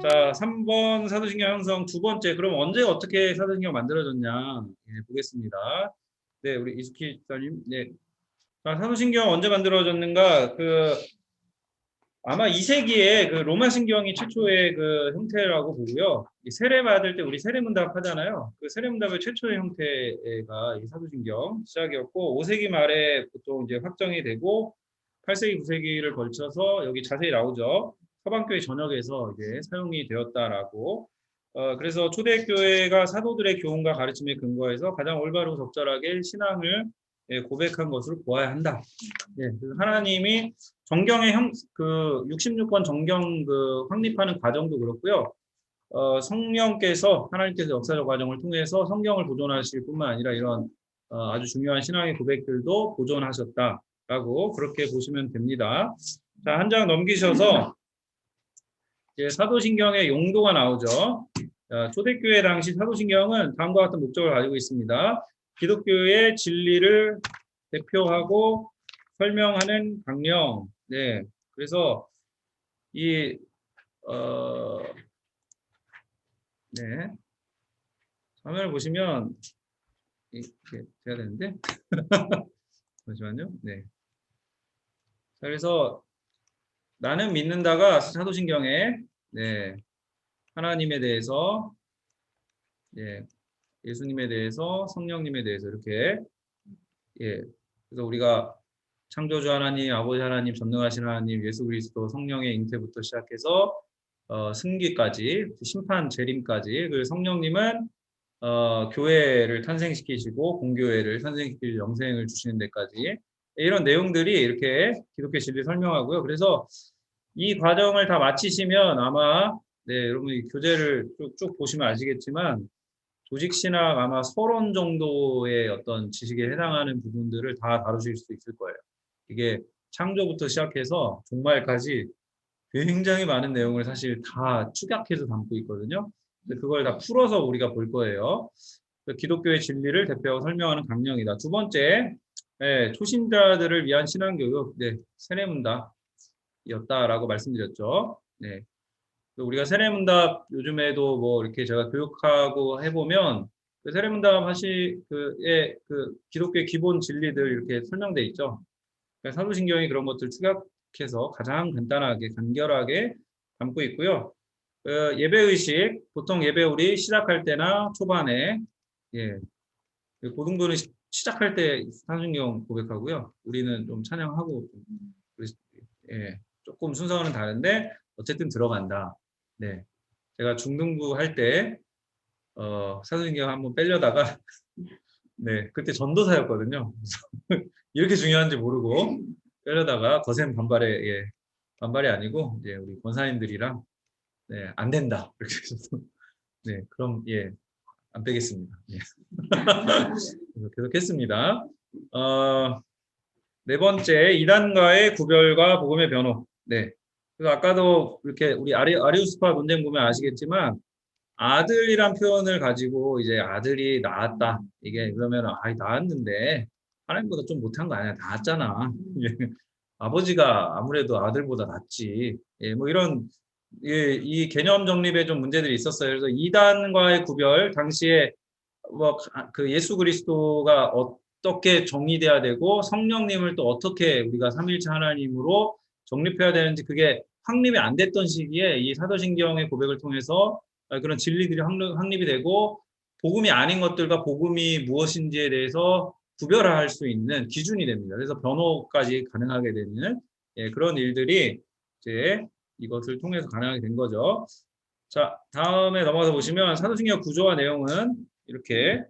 자, 3번 사도신경 형성 두 번째. 그럼 언제 어떻게 사도신경 만들어졌냐? 예, 보겠습니다. 네, 우리 이수키 집사님. 네. 자, 사도신경 언제 만들어졌는가? 아마 2세기에 그 로마 신경이 최초의 그 형태라고 보고요. 이 세례 받을 때 우리 세례문답 하잖아요. 그 세례문답의 최초의 형태가 이 사도신경 시작이었고, 5세기 말에 보통 이제 확정이 되고, 8세기, 9세기를 걸쳐서 여기 자세히 나오죠. 서방교회 전역에서 이제 사용이 되었다라고. 그래서 초대교회가 사도들의 교훈과 가르침에 근거해서 가장 올바르고 적절하게 신앙을 고백한 것으로 보아야 한다. 예, 하나님이 정경의 66권 정경 확립하는 과정도 그렇고요. 성령께서 하나님께서 역사적 과정을 통해서 성경을 보존하실 뿐만 아니라 이런 아주 중요한 신앙의 고백들도 보존하셨다라고 그렇게 보시면 됩니다. 자, 한 장 넘기셔서 이제 사도신경의 용도가 나오죠. 초대교회 당시 사도신경은 다음과 같은 목적을 가지고 있습니다. 기독교의 진리를 대표하고 설명하는 강령. 네. 그래서 네. 화면을 보시면 이렇게 돼야 되는데. 잠시만요. 네. 자, 그래서 나는 믿는다가 사도신경에 네. 하나님에 대해서 예. 예수님에 대해서 성령님에 대해서 이렇게 예. 그래서 우리가 창조주 하나님, 아버지 하나님, 전능하신 하나님, 예수 그리스도 성령의 잉태부터 시작해서 승기까지, 심판 재림까지, 그리고 성령님은 교회를 탄생시키시고 공교회를 탄생시킬 영생을 주시는 데까지 이런 내용들이 이렇게 기독교 진리 설명하고요. 그래서 이 과정을 다 마치시면 아마 네, 여러분이 교재를 쭉 보시면 아시겠지만 조직신학 아마 서론 정도의 어떤 지식에 해당하는 부분들을 다 다루실 수 있을 거예요. 이게 창조부터 시작해서 종말까지 굉장히 많은 내용을 사실 다 축약해서 담고 있거든요. 그걸 다 풀어서 우리가 볼 거예요. 기독교의 진리를 대표하고 설명하는 강령이다. 두 번째, 네, 초신자들을 위한 신앙교육, 네, 세례문답이었다라고 말씀드렸죠. 네. 우리가 세례문답 요즘에도 뭐 이렇게 제가 교육하고 해보면 그 세례문답 그 기독교의 기본 진리들 이렇게 설명돼 있죠. 그러니까 사도신경이 그런 것들 축약해서 가장 간단하게 간결하게 담고 있고요. 예배의식 보통 예배 우리 시작할 때나 초반에 예, 고등부는 시작할 때 사도신경 고백하고요. 우리는 좀 찬양하고 예, 조금 순서는 다른데 어쨌든 들어간다. 네, 제가 중등부 할 때 사도신경 한번 빼려다가 네, 그때 전도사였거든요. 이렇게 중요한지 모르고 빼려다가 거센 반발이 아니고 이제 우리 권사님들이랑 네, 안 된다 이렇게 해서 네, 그럼 예, 안 빼겠습니다. 예. 계속 했습니다. 네 번째, 이단과의 구별과 복음의 변호. 네. 그래서 아까도 이렇게 우리 아리우스파 논쟁 보면 아시겠지만 아들이란 표현을 가지고 이제 아들이 낳았다. 이게 그러면 낳았는데 하나님보다 좀 못한 거 아니야? 낳았잖아. 아버지가 아무래도 아들보다 낫지. 예, 뭐 이런 이 개념 정립에 좀 문제들이 있었어요. 그래서 이단과의 구별 당시에 뭐 그 예수 그리스도가 어떻게 정의돼야 되고 성령님을 또 어떻게 우리가 삼위일체 하나님으로 정립해야 되는지 그게 확립이 안 됐던 시기에 이 사도신경의 고백을 통해서 그런 진리들이 확립이 되고 복음이 아닌 것들과 복음이 무엇인지에 대해서 구별할 수 있는 기준이 됩니다. 그래서 변호까지 가능하게 되는 예, 그런 일들이 이제 이것을 통해서 가능하게 된 거죠. 자, 다음에 넘어가서 보시면 사도신경 구조와 내용은 이렇게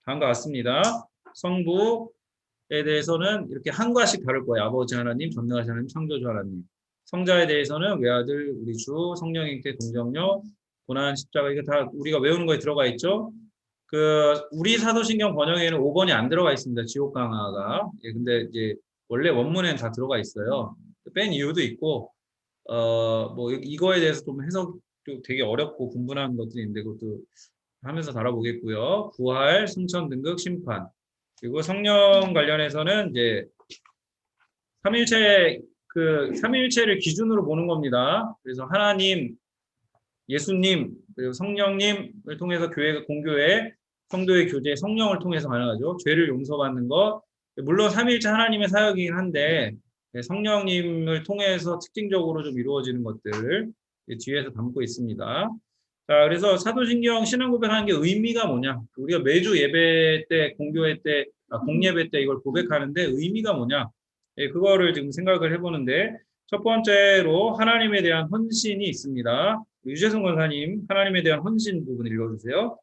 다음과 같습니다. 성부에 대해서는 이렇게 한 과씩 다룰 거예요. 아버지 하나님, 전능하신 하나님, 창조주 하나님. 성자에 대해서는 외아들, 우리 주, 성령님께 동정녀, 고난 십자가 이거 다 우리가 외우는 거에 들어가 있죠. 우리 사도신경 번역에는 5번이 안 들어가 있습니다. 지옥 강화가. 예, 근데 이제 원래 원문에는 다 들어가 있어요. 뺀 이유도 있고 뭐 이거에 대해서 좀 해석도 되게 어렵고 분분한 것들이 있는데 그것도 하면서 다뤄보겠고요. 부활, 승천, 등극, 심판. 그리고 성령 관련해서는 이제 삼일체를 기준으로 보는 겁니다. 그래서 하나님 예수님 그리고 성령님을 통해서 교회가 공교회 성도의 교제 성령을 통해서 가능하죠. 죄를 용서받는 것 물론 삼위일체 하나님의 사역이긴 한데 성령님을 통해서 특징적으로 좀 이루어지는 것들을 뒤에서 담고 있습니다. 자, 그래서 사도신경 신앙 고백하는 게 의미가 뭐냐? 우리가 매주 예배 때, 공교회 때, 공예배 때 이걸 고백하는데 의미가 뭐냐? 예, 그거를 지금 생각을 해보는데 첫 번째로 하나님에 대한 헌신이 있습니다. 유재성 권사님, 하나님에 대한 헌신 부분 읽어주세요.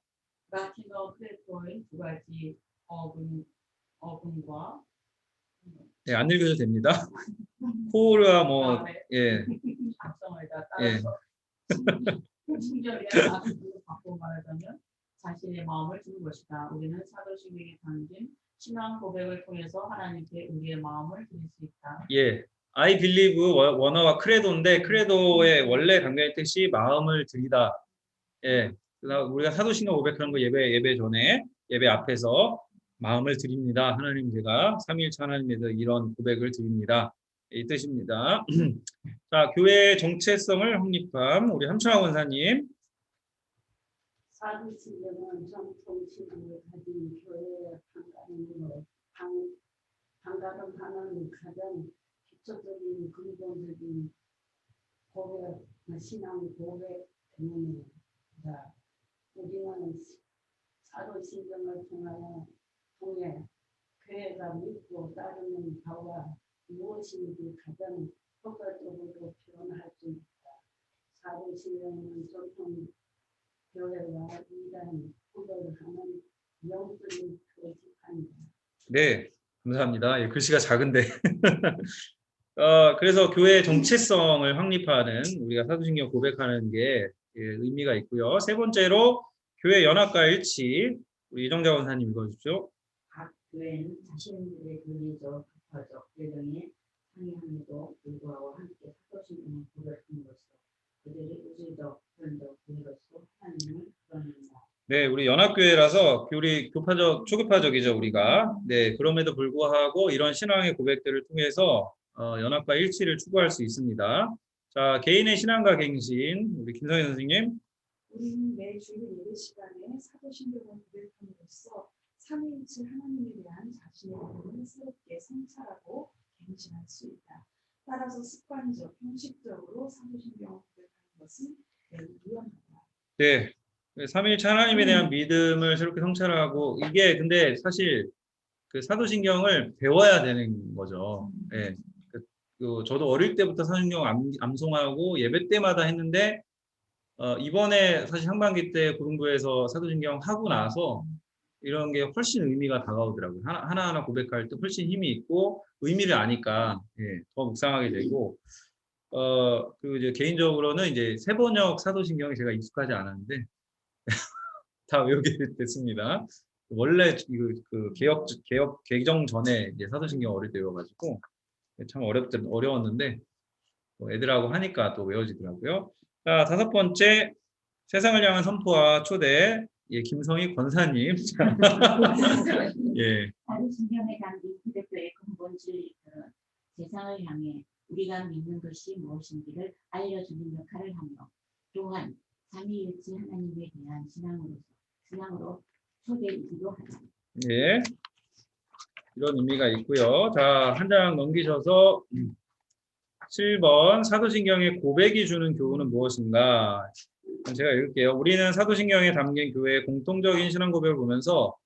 라틴어 크레토의 두 가지 어근과 네, 안 읽어도 됩니다. 코르와 뭐, 예. 각성을 다 예. 따라서 친절이야 나중으로 바꿔 말하자면 자신의 마음을 주는 것이다. 우리는 사도신경에 담긴 신앙 고백을 통해서 하나님께 우리의 마음을 드릴 수 있다. 예. I believe 원어와 크레도인데 크레도의 원래 강조의 뜻이 마음을 드리다. 예. 우리가 사도신경 고백하는 거 예배 전에 예배 앞에서 마음을 드립니다. 하나님 제가 삼위일체 하나님에서 이런 고백을 드립니다. 이 뜻입니다. 자, 교회의 정체성을 확립함 우리 함청아 원사님. 사도신경은 정통신앙을 가진 교회의 방가름하는 가장 기초적인 근본적인 고백, 신앙 고백 때문입니다. 우리는 사도신경을 통해 교회가 믿고 따르는 바와 무엇인지 가장 효과적으로 표현할 수 있다. 사도신경은 전통 교회와 이단 구별을 하는 영적인 표지판이다. 네, 감사합니다. 예, 글씨가 작은데. 그래서 교회의 정체성을 확립하는 우리가 사도신경 고백하는 게 의미가 있고요. 세 번째로 교회 연합과 일치. 우리 이정자 원사님 읽어주십시오. 각 교회는 자신들의 교리적, 교파적 배경에 상이함에도 불구하고 함께 사도신경을 고백함으로써 그들의 우주적, 현적, 교회로서 하나님을 드러낸다. 네, 우리 연합교회라서 우리 교파적, 초교파적이죠, 우리가. 네, 그럼에도 불구하고 이런 신앙의 고백들을 통해서 연합과 일치를 추구할 수 있습니다. 자, 개인의 신앙과 갱신, 우리 김성희 선생님. 우리는 매주 예배 시간에 사도신경을 고백함으로써 삼위일체 하나님에 대한 자신의 믿음을 새롭게 성찰하고 갱신할 수 있다. 따라서 습관적, 형식적으로 사도신경을 고백하는 것은 매우 위험하다. 네, 삼위일체 하나님에 대한 믿음을 새롭게 성찰하고 이게 근데 사실 그 사도신경을 배워야 되는 거죠. 네, 저도 어릴 때부터 사도신경 암송하고 예배 때마다 했는데 이번에 사실 상반기 때 구름부에서 사도신경 하고 나서 이런 게 훨씬 의미가 다가오더라고요. 하나하나 고백할 때 훨씬 힘이 있고 의미를 아니까 예, 더 묵상하게 되고 그리고 이제 개인적으로는 이제 세번역 사도신경이 제가 익숙하지 않았는데 다 외우게 됐습니다. 원래 그 개혁 개정 전에 이제 사도신경 어릴 때 외워가지고 참 어려웠는데 애들하고 하니까 또 외워지더라고요. 자, 다섯 번째 세상을 향한 선포와 초대. 예, 김성희 권사님. 예. 사도신경에 담긴 기독교의 근본 진리들은 세상을 향해 우리가 믿는 것이 무엇인지를 알려주는 역할을 하며 또한 삼위일체 하나님에 대한 신앙으로 초대이기도 하다. 예. 이런 의미가 있고요. 자, 한 장 넘기셔서 7번 사도신경의 고백이 주는 교훈은 무엇인가? 제가 읽을게요. 우리는 사도신경에 담긴 교회의 공통적인 신앙 고백을 보면서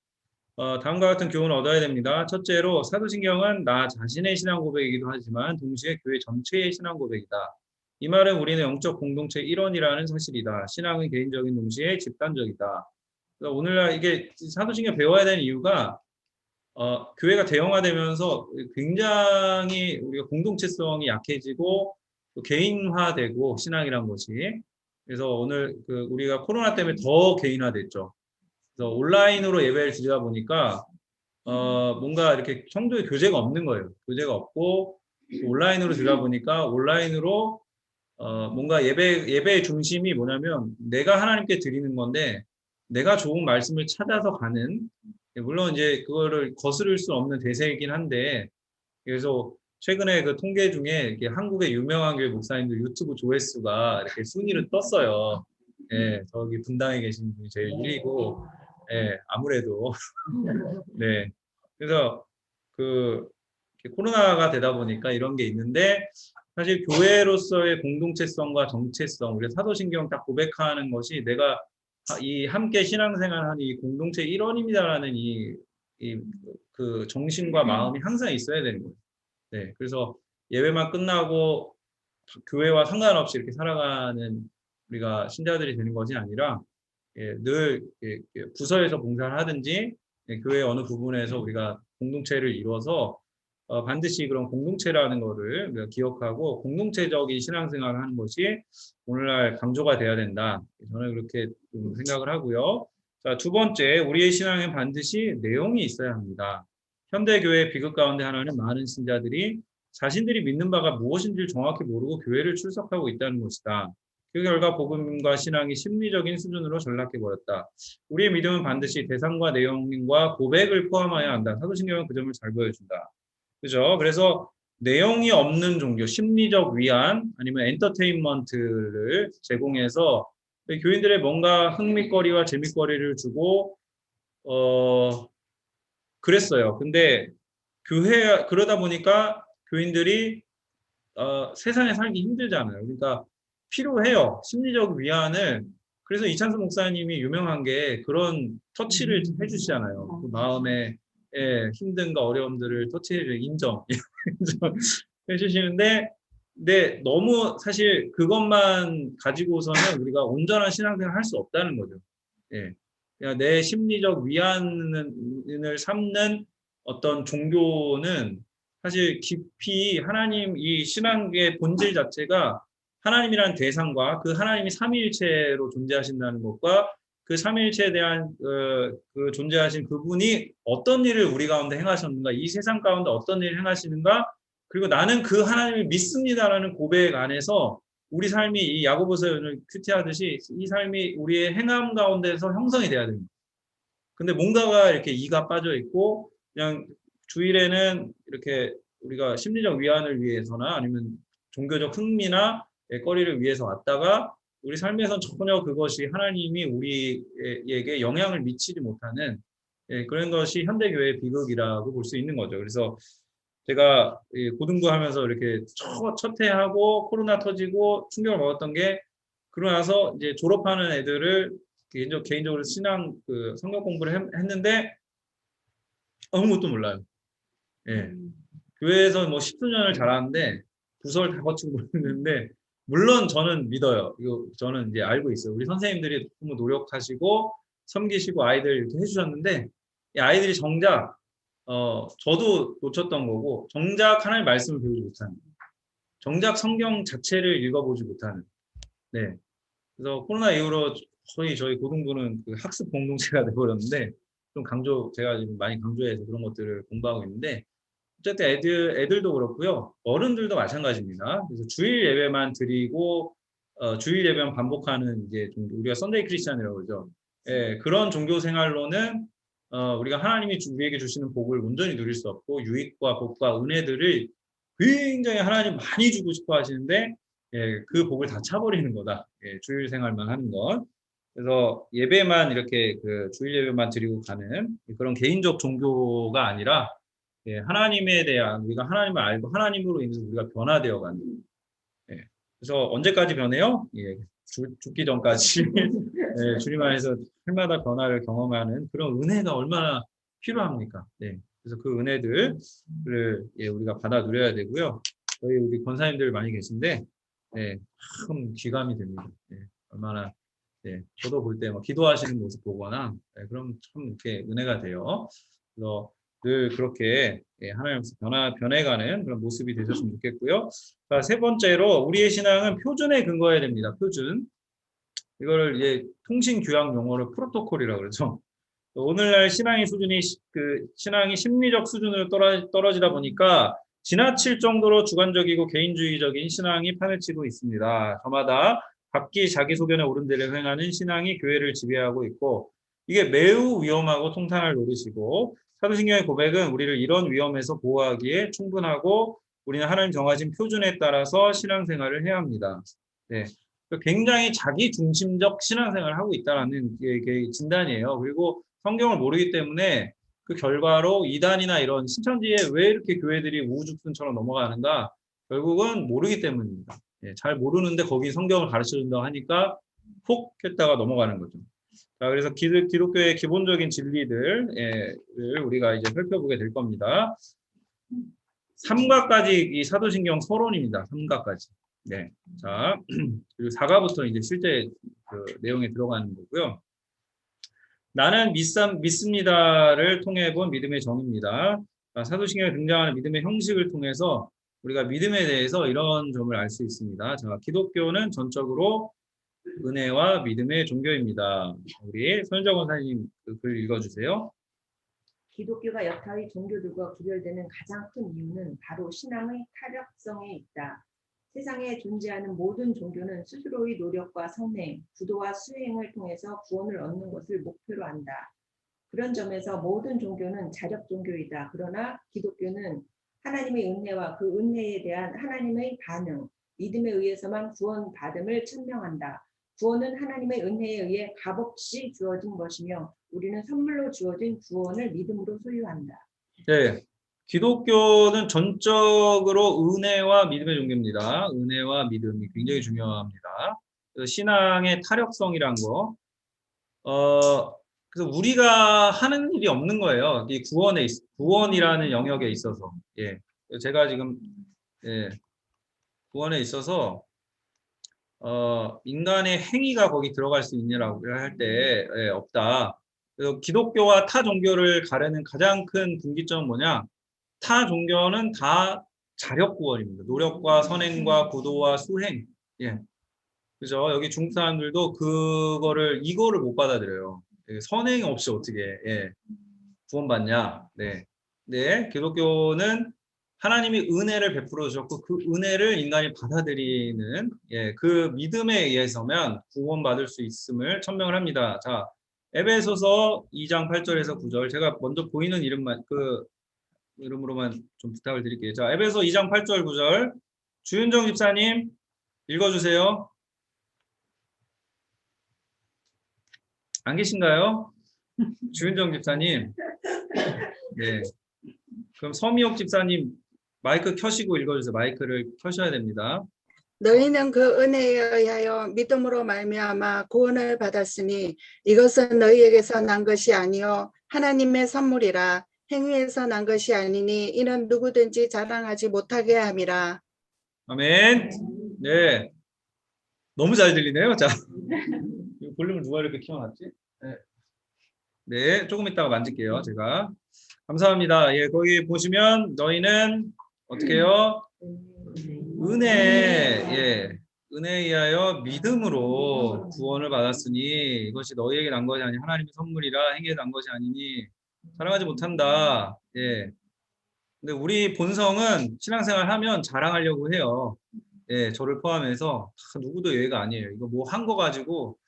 다음과 같은 교훈을 얻어야 됩니다. 첫째로 사도신경은 나 자신의 신앙 고백이기도 하지만 동시에 교회 전체의 신앙 고백이다. 이 말은 우리는 영적 공동체 일원이라는 사실이다. 신앙은 개인적인 동시에 집단적이다. 그래서 오늘날 이게 사도신경 배워야 되는 이유가 교회가 대형화되면서 굉장히 우리가 공동체성이 약해지고 또 개인화되고 신앙이란 것이 그래서 오늘 우리가 코로나 때문에 더 개인화됐죠. 그래서 온라인으로 예배를 드리다 보니까 뭔가 이렇게 성도의 교제가 없는 거예요. 교제가 없고 온라인으로 드리다 보니까 온라인으로 뭔가 예배의 중심이 뭐냐면 내가 하나님께 드리는 건데 내가 좋은 말씀을 찾아서 가는 물론 이제 그거를 거스를 수 없는 대세이긴 한데 그래서 최근에 그 통계 중에 이렇게 한국의 유명한 교회 목사님들 유튜브 조회수가 이렇게 순위를 떴어요. 예, 저기 분당에 계신 분이 제일 1위고, 예, 아무래도 네. 그래서 그 이렇게 코로나가 되다 보니까 이런 게 있는데 사실 교회로서의 공동체성과 정체성, 우리 사도신경 딱 고백하는 것이 내가 이 함께 신앙생활하는 이 공동체 일원입니다라는 그 정신과 마음이 항상 있어야 되는 거예요. 네. 그래서 예배만 끝나고 교회와 상관없이 이렇게 살아가는 우리가 신자들이 되는 것이 아니라 늘 부서에서 봉사를 하든지 교회 어느 부분에서 우리가 공동체를 이루어서 반드시 그런 공동체라는 거를 우리가 기억하고 공동체적인 신앙생활을 하는 것이 오늘날 강조가 돼야 된다. 저는 그렇게 좀 생각을 하고요. 자, 두 번째, 우리의 신앙엔 반드시 내용이 있어야 합니다. 현대교회 비극 가운데 하나는 많은 신자들이 자신들이 믿는 바가 무엇인지를 정확히 모르고 교회를 출석하고 있다는 것이다. 그 결과 복음과 신앙이 심리적인 수준으로 전락해버렸다. 우리의 믿음은 반드시 대상과 내용과 고백을 포함해야 한다. 사도신경은 그 점을 잘 보여준다. 그죠? 그래서 내용이 없는 종교, 심리적 위안 아니면 엔터테인먼트를 제공해서 교인들의 뭔가 흥미거리와 재미거리를 주고 그랬어요. 근데 그러다 보니까 교인들이 세상에 살기 힘들잖아요. 그러니까 필요해요. 심리적 위안을. 그래서 이찬수 목사님이 유명한 게 그런 터치를 해주시잖아요. 그 마음의 힘든가 어려움들을 터치해주는 인정 해주시는데, 근데 너무 사실 그것만 가지고서는 우리가 온전한 신앙생활을 할 수 없다는 거죠. 예. 그냥 내 심리적 위안을 삼는 어떤 종교는 사실 깊이 하나님 이 신앙의 본질 자체가 하나님이라는 대상과 그 하나님이 삼위일체로 존재하신다는 것과 그 삼위일체에 대한 그 존재하신 그분이 어떤 일을 우리 가운데 행하셨는가, 이 세상 가운데 어떤 일을 행하시는가, 그리고 나는 그 하나님을 믿습니다라는 고백 안에서 우리 삶이 이 야고보서 오늘 큐티하듯이 이 삶이 우리의 행함 가운데서 형성이 돼야 됩니다. 근데 뭔가가 이렇게 이가 빠져 있고 그냥 주일에는 이렇게 우리가 심리적 위안을 위해서나 아니면 종교적 흥미나 거리를 위해서 왔다가 우리 삶에선 전혀 그것이 하나님이 우리에게 영향을 미치지 못하는 그런 것이 현대교회의 비극이라고 볼 수 있는 거죠. 그래서 제가 고등부하면서 이렇게 첫 해하고 코로나 터지고 충격을 먹었던 게 그러고 나서 이제 졸업하는 애들을 개인적으로 신앙 성경 공부를 했는데 아무것도 몰라요. 예. 교회에서 뭐 10수년을 자랐는데 부서를 다 거치고 모르는데 물론 저는 믿어요. 이거 저는 이제 알고 있어요. 우리 선생님들이 너무 노력하시고 섬기시고 아이들 이렇게 해주셨는데 이 아이들이 정작 저도 놓쳤던 거고 정작 하나님의 말씀을 배우지 못하는 정작 성경 자체를 읽어보지 못하는 네. 그래서 코로나 이후로 저희 고등부는 그 학습 공동체가 돼버렸는데 좀 제가 지금 많이 강조해서 그런 것들을 공부하고 있는데 어쨌든 애들도 그렇고요. 어른들도 마찬가지입니다. 그래서 주일 예배만 드리고 주일 예배만 반복하는 이제 우리가 선데이 크리스찬이라고 그러죠. 예, 그런 종교 생활로는 우리가 하나님이 우리에게 주시는 복을 온전히 누릴 수 없고 유익과 복과 은혜들을 굉장히 하나님 많이 주고 싶어 하시는데 그 복을 다 차버리는 거다. 주일 생활만 하는 것. 그래서 예배만 이렇게 주일 예배만 드리고 가는 그런 개인적 종교가 아니라 하나님에 대한 우리가 하나님을 알고 하나님으로 인해서 우리가 변화되어가는. 그래서 언제까지 변해요? 죽기 전까지 주님 안에서 해마다 변화를 경험하는 그런 은혜가 얼마나 필요합니까? 그래서 그 은혜들을 우리가 받아 누려야 되고요. 우리 권사님들 많이 계신데 참 귀감이 됩니다. 얼마나 저도 볼 때 기도하시는 모습 보거나 그럼 참 이렇게 은혜가 돼요. 그래서 늘 그렇게 하나님께서 변해가는 그런 모습이 되셨으면 좋겠고요. 자, 세 번째로 우리의 신앙은 표준에 근거해야 됩니다. 표준. 이거를 이제 통신 교양 용어로 프로토콜이라고 그러죠. 오늘날 신앙의 수준이 신앙이 심리적 수준으로 떨어지다 보니까 지나칠 정도로 주관적이고 개인주의적인 신앙이 판을 치고 있습니다. 저마다 각기 자기 소견에 옳은 대로 행하는 신앙이 교회를 지배하고 있고 이게 매우 위험하고 통탄할 노릇이고 사도신경의 고백은 우리를 이런 위험에서 보호하기에 충분하고 우리는 하나님 정하신 표준에 따라서 신앙생활을 해야 합니다. 굉장히 자기 중심적 신앙생활을 하고 있다라는 게 진단이에요. 그리고 성경을 모르기 때문에 그 결과로 이단이나 이런 신천지에 왜 이렇게 교회들이 우후죽순처럼 넘어가는가? 결국은 모르기 때문입니다. 예, 잘 모르는데 거기 성경을 가르쳐준다고 하니까 폭 했다가 넘어가는 거죠. 자, 그래서 기독교의 기본적인 진리들을 우리가 이제 살펴보게 될 겁니다. 3가까지 이 사도신경 서론입니다. 3가까지. 네. 자, 그리고 4가부터 이제 실제 그 내용에 들어가는 거고요. 나는 믿습니다를 통해 본 믿음의 정의입니다. 사도신경에 등장하는 믿음의 형식을 통해서 우리가 믿음에 대해서 이런 점을 알 수 있습니다. 자, 기독교는 전적으로 은혜와 믿음의 종교입니다. 우리 손정 원사님 그 글 읽어주세요. 기독교가 여타의 종교들과 구별되는 가장 큰 이유는 바로 신앙의 타협성에 있다. 세상에 존재하는 모든 종교는 스스로의 노력과 선행, 구도와 수행을 통해서 구원을 얻는 것을 목표로 한다. 그런 점에서 모든 종교는 자력 종교이다. 그러나 기독교는 하나님의 은혜와 그 은혜에 대한 하나님의 반응, 믿음에 의해서만 구원받음을 천명한다. 구원은 하나님의 은혜에 의해 값없이 주어진 것이며 우리는 선물로 주어진 구원을 믿음으로 소유한다. 네, 기독교는 전적으로 은혜와 믿음의 종교입니다. 은혜와 믿음이 굉장히 중요합니다. 그래서 신앙의 타력성이란 거, 그래서 우리가 하는 일이 없는 거예요. 이 구원이라는 영역에 있어서, 예, 제가 지금 구원에 있어서 인간의 행위가 거기 들어갈 수 있냐라고 할 때 없다. 그래서 기독교와 타 종교를 가르는 가장 큰 분기점은 뭐냐? 타 종교는 다 자력 구원입니다. 노력과 선행과 구도와 수행. 예. 그죠? 여기 중국 사람들도 이거를 못 받아들여요. 선행 없이 어떻게 구원받냐? 네. 네. 기독교는 하나님이 은혜를 베풀어 주셨고 그 은혜를 인간이 받아들이는 그 믿음에 의해서만 구원받을 수 있음을 천명을 합니다. 자, 에베소서 2장 8절에서 9절 제가 먼저 보이는 이름으로만 좀 부탁을 드릴게요. 자, 에베소 2장 8절 9절 주윤정 집사님 읽어주세요. 안 계신가요? 주윤정 집사님. 네. 그럼 서미옥 집사님 마이크 켜시고 읽어주세요. 마이크를 켜셔야 됩니다. 너희는 그 은혜에 의하여 믿음으로 말미암아 구원을 받았으니 이것은 너희에게서 난 것이 아니요 하나님의 선물이라. 행위에서 난 것이 아니니 이는 누구든지 자랑하지 못하게 함이라. 아멘. 네, 너무 잘 들리네요. 자, 볼륨을 누가 이렇게 키워놨지? 네, 조금 이따가 만질게요. 제가. 감사합니다. 예, 거기 보시면 너희는 어떻게 해요? 은혜에 의하여 믿음으로 구원을 받았으니 이것이 너희에게 난 것이 아니 하나님의 선물이라 행위에 난 것이 아니니 자랑하지 못한다. 예. 근데 우리 본성은 신앙생활 하면 자랑하려고 해요. 예, 저를 포함해서 누구도 예외가 아니에요. 이거 뭐 한 거 가지고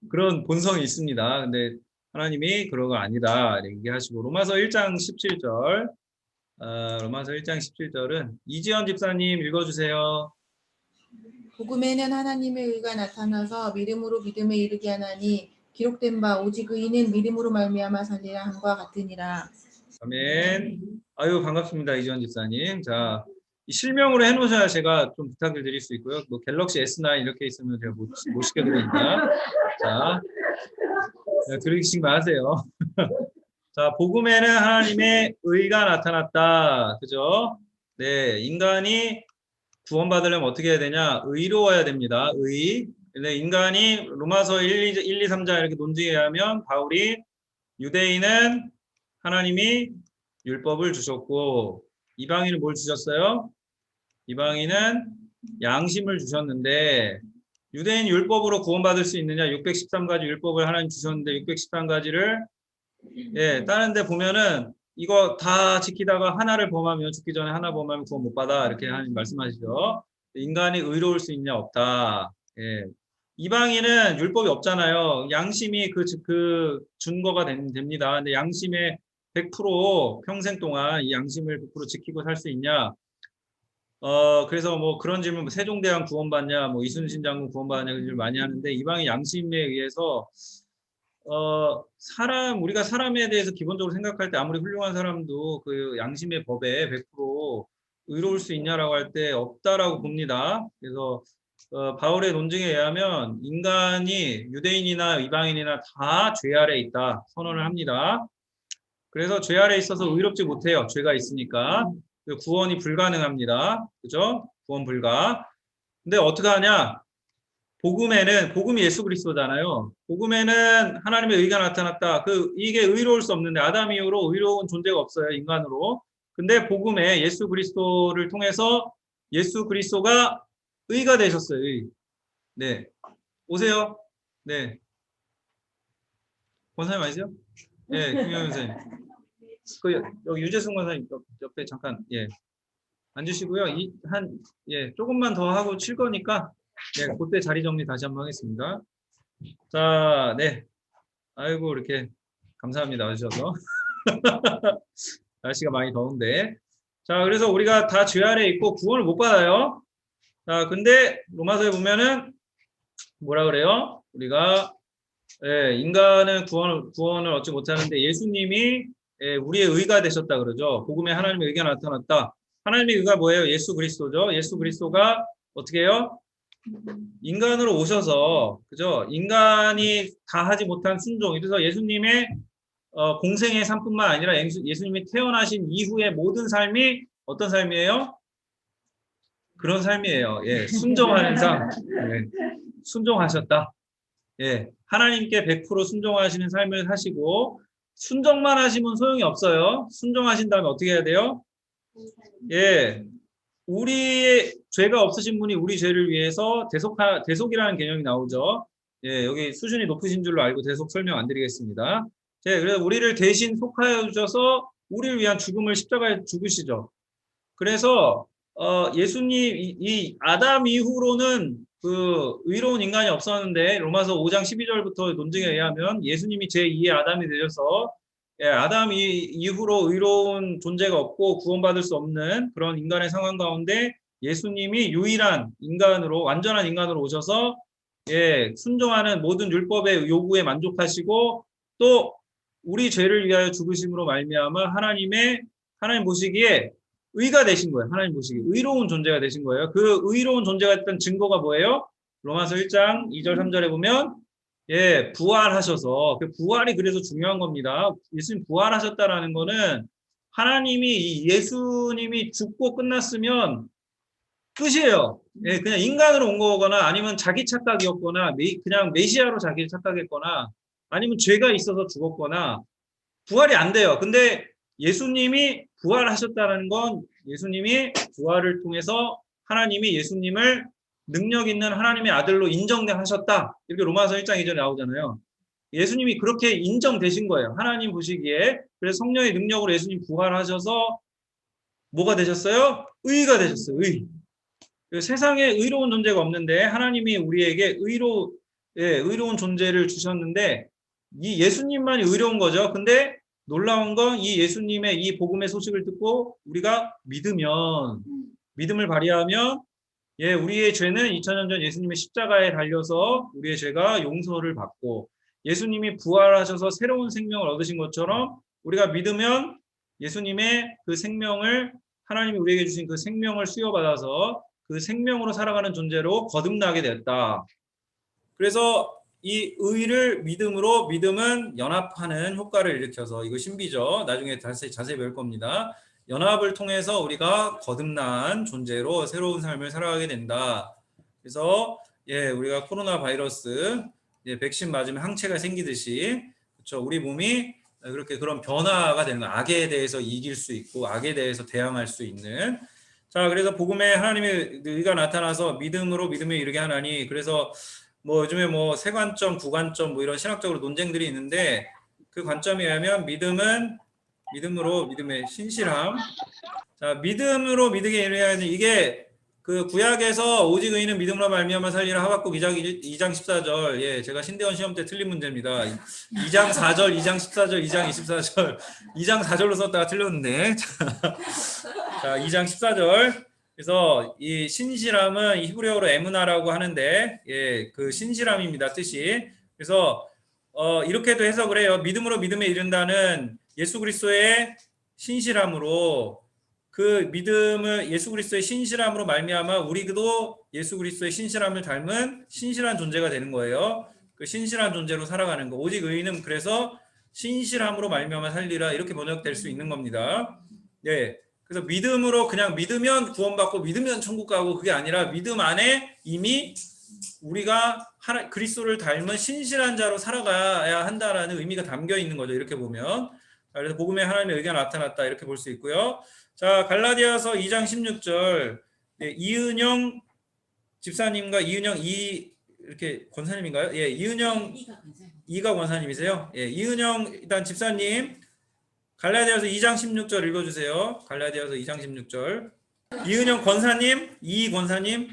그런 본성이 있습니다. 근데 하나님이 그런 거 아니다 얘기하시고 로마서 1장 17절 로마서 1장 17절은 이지연 집사님 읽어주세요. 복음에는 하나님의 의가 나타나서 믿음으로 믿음에 이르게 하나니 기록된 바 오직 의인은 믿음으로 말미암아 살리라 함과 같으니라. 아멘. 아유 반갑습니다. 이지연 집사님. 자, 이 실명으로 해놓으셔야 제가 좀 부탁을 드릴 수 있고요. 뭐 갤럭시 S9 이렇게 있으면 제가 못 시켜드리니까. 자, 들으시기 마세요. 자, 복음에는 하나님의 의가 나타났다. 그죠? 네, 인간이 구원받으려면 어떻게 해야 되냐? 의로워야 됩니다. 의. 근데 인간이 로마서 1, 2, 3장 이렇게 논지에 하면 바울이 유대인은 하나님이 율법을 주셨고 이방인은 뭘 주셨어요? 이방인은 양심을 주셨는데 유대인 율법으로 구원받을 수 있느냐? 613가지 율법을 하나님 주셨는데 613가지를 다른 데 보면은 이거 다 지키다가 하나를 범하면 죽기 전에 하나 범하면 구원 못 받아 이렇게 하나님 말씀하시죠. 인간이 의로울 수 있냐? 없다. 예. 이방인은 율법이 없잖아요. 양심이 그 준거가 됩니다. 근데 양심의 100% 평생 동안 이 양심을 100% 지키고 살 수 있냐? 그래서 뭐 그런 질문, 세종대왕 구원받냐, 뭐 이순신 장군 구원받냐, 그런 질문 많이 하는데, 이방인 양심에 의해서, 우리가 사람에 대해서 기본적으로 생각할 때 아무리 훌륭한 사람도 그 양심의 법에 100% 의로울 수 있냐라고 할 때 없다라고 봅니다. 그래서, 바울의 논증에 의하면 인간이 유대인이나 이방인이나 다 죄 아래 있다 선언을 합니다. 그래서 죄 아래 있어서 의롭지 못해요. 죄가 있으니까. 구원이 불가능합니다. 그죠? 구원 불가. 근데 어떻게 하냐? 복음이 예수 그리스도잖아요. 복음에는 하나님의 의가 나타났다. 이게 의로울 수 없는데, 아담 이후로 의로운 존재가 없어요, 인간으로. 근데 복음에 예수 그리스도를 통해서 예수 그리스도가 의가 되셨어요. 의. 네. 오세요. 네. 권사님 아니세요? 네, 김영현 선생님. 여기 유재승 권사님 옆에 잠깐, 예. 앉으시고요. 조금만 더 하고 칠 거니까, 네, 그때 자리 정리 다시 한번 하겠습니다. 자, 네. 아이고, 이렇게 감사합니다. 와주셔서. 날씨가 많이 더운데. 자, 그래서 우리가 다 죄 아래 있고 구원을 못 받아요. 자, 근데 로마서에 보면은 뭐라 그래요? 우리가 인간은 구원을 얻지 못하는데 예수님이 우리의 의가 되셨다 그러죠. 복음에 하나님의 의가 나타났다. 하나님의 의가 뭐예요? 예수 그리스도죠. 예수 그리스도가 어떻게 해요? 인간으로 오셔서, 그죠? 인간이 다 하지 못한 순종. 그래서 예수님의 공생의 삶뿐만 아니라 예수님이 태어나신 이후의 모든 삶이 어떤 삶이에요? 그런 삶이에요. 예, 순종하는 삶. 예, 순종하셨다. 예, 하나님께 100% 순종하시는 삶을 사시고, 순종만 하시면 소용이 없어요. 순종하신 다음에 어떻게 해야 돼요? 예, 우리의 죄가 없으신 분이 우리 죄를 위해서 대속이라는 개념이 나오죠. 예, 여기 수준이 높으신 줄로 알고 대속 설명 안 드리겠습니다. 예, 그래서 우리를 대신 속하여 주셔서 우리를 위한 죽음을 십자가에 죽으시죠. 그래서 예수님 이 아담 이후로는 그 의로운 인간이 없었는데 로마서 5장 12절부터 논증에 의하면 예수님이 제2의 아담이 되셔서 아담 이후로 의로운 존재가 없고 구원받을 수 없는 그런 인간의 상황 가운데 예수님이 유일한 인간으로 완전한 인간으로 오셔서 순종하는 모든 율법의 요구에 만족하시고 또 우리 죄를 위하여 죽으심으로 말미암아 하나님 보시기에 의가 되신 거예요. 하나님 보시기에 의로운 존재가 되신 거예요. 그 의로운 존재가 됐던 증거가 뭐예요? 로마서 1장 2절 3절에 보면 부활하셔서 그 부활이 그래서 중요한 겁니다. 예수님 부활하셨다라는 거는 예수님이 죽고 끝났으면 끝이에요. 그냥 인간으로 온 거거나 아니면 자기 착각이었거나 그냥 메시아로 자기를 착각했거나 아니면 죄가 있어서 죽었거나 부활이 안 돼요. 근데 예수님이 부활하셨다는 건 예수님이 부활을 통해서 하나님이 예수님을 능력 있는 하나님의 아들로 인정하셨다. 이렇게 로마서 1장 2절에 나오잖아요. 예수님이 그렇게 인정되신 거예요. 하나님 보시기에. 그래서 성령의 능력으로 예수님 부활하셔서 뭐가 되셨어요? 의가 되셨어요. 세상에 의로운 존재가 없는데 하나님이 우리에게 의로운 존재를 주셨는데 이 예수님만이 의로운 거죠. 근데 놀라운 건 이 예수님의 이 복음의 소식을 듣고 우리가 믿음을 발휘하면 우리의 죄는 2000년 전 예수님의 십자가에 달려서 우리의 죄가 용서를 받고 예수님이 부활하셔서 새로운 생명을 얻으신 것처럼 우리가 믿으면 예수님의 그 생명을 하나님이 우리에게 주신 그 생명을 수여받아서 그 생명으로 살아가는 존재로 거듭나게 됐다. 그래서 이 의를 믿음은 연합하는 효과를 일으켜서 이거 신비죠. 나중에 자세히 배울 겁니다. 연합을 통해서 우리가 거듭난 존재로 새로운 삶을 살아가게 된다. 그래서 우리가 코로나 바이러스 백신 맞으면 항체가 생기듯이 그렇죠. 우리 몸이 그런 변화가 되는 거예요. 악에 대해서 이길 수 있고 악에 대해서 대항할 수 있는. 자, 그래서 복음에 하나님의 의가 나타나서 믿음으로 믿음에 이르게 하나니. 그래서 요즘에 세관점, 구관점 이런 신학적으로 논쟁들이 있는데 그 관점에 의하면 믿음으로 믿음의 신실함. 자, 믿음으로 믿음에 이르게 하니 이게 그 구약에서 오직 의인은 믿음으로 말미암아 살리라 하박국 2장 14절. 제가 신대원 시험 때 틀린 문제입니다. 2장 4절, 2장 14절, 2장 24절. 2장 4절로 썼다가 틀렸는데. 자, 2장 14절. 그래서 이 신실함은 히브리어로 에무나라고 하는데, 예, 그 신실함입니다, 뜻이. 그래서 이렇게도 해석을 해요. 믿음으로 믿음에 이른다는 예수 그리스도의 신실함으로, 그 믿음을 예수 그리스도의 신실함으로 말미암아 우리도 예수 그리스도의 신실함을 닮은 신실한 존재가 되는 거예요. 그 신실한 존재로 살아가는 거. 오직 의인은 그래서 신실함으로 말미암아 살리라, 이렇게 번역될 수 있는 겁니다. 네. 그래서 믿음으로 그냥 믿으면 구원받고 믿으면 천국 가고, 그게 아니라 믿음 안에 이미 우리가 그리스도를 닮은 신실한 자로 살아가야 한다라는 의미가 담겨 있는 거죠. 이렇게 보면. 그래서 복음에 하나님의 의가 나타났다, 이렇게 볼 수 있고요. 자, 갈라디아서 2장 16절. 네, 이은영 집사님과 이은영 이렇게 권사님인가요? 예, 이은영 이가 권사님이세요? 예, 이은영 일단 집사님, 갈라디아서 2장 16절 읽어주세요. 갈라디아서 2장 16절. 이은영 권사님, 이 권사님.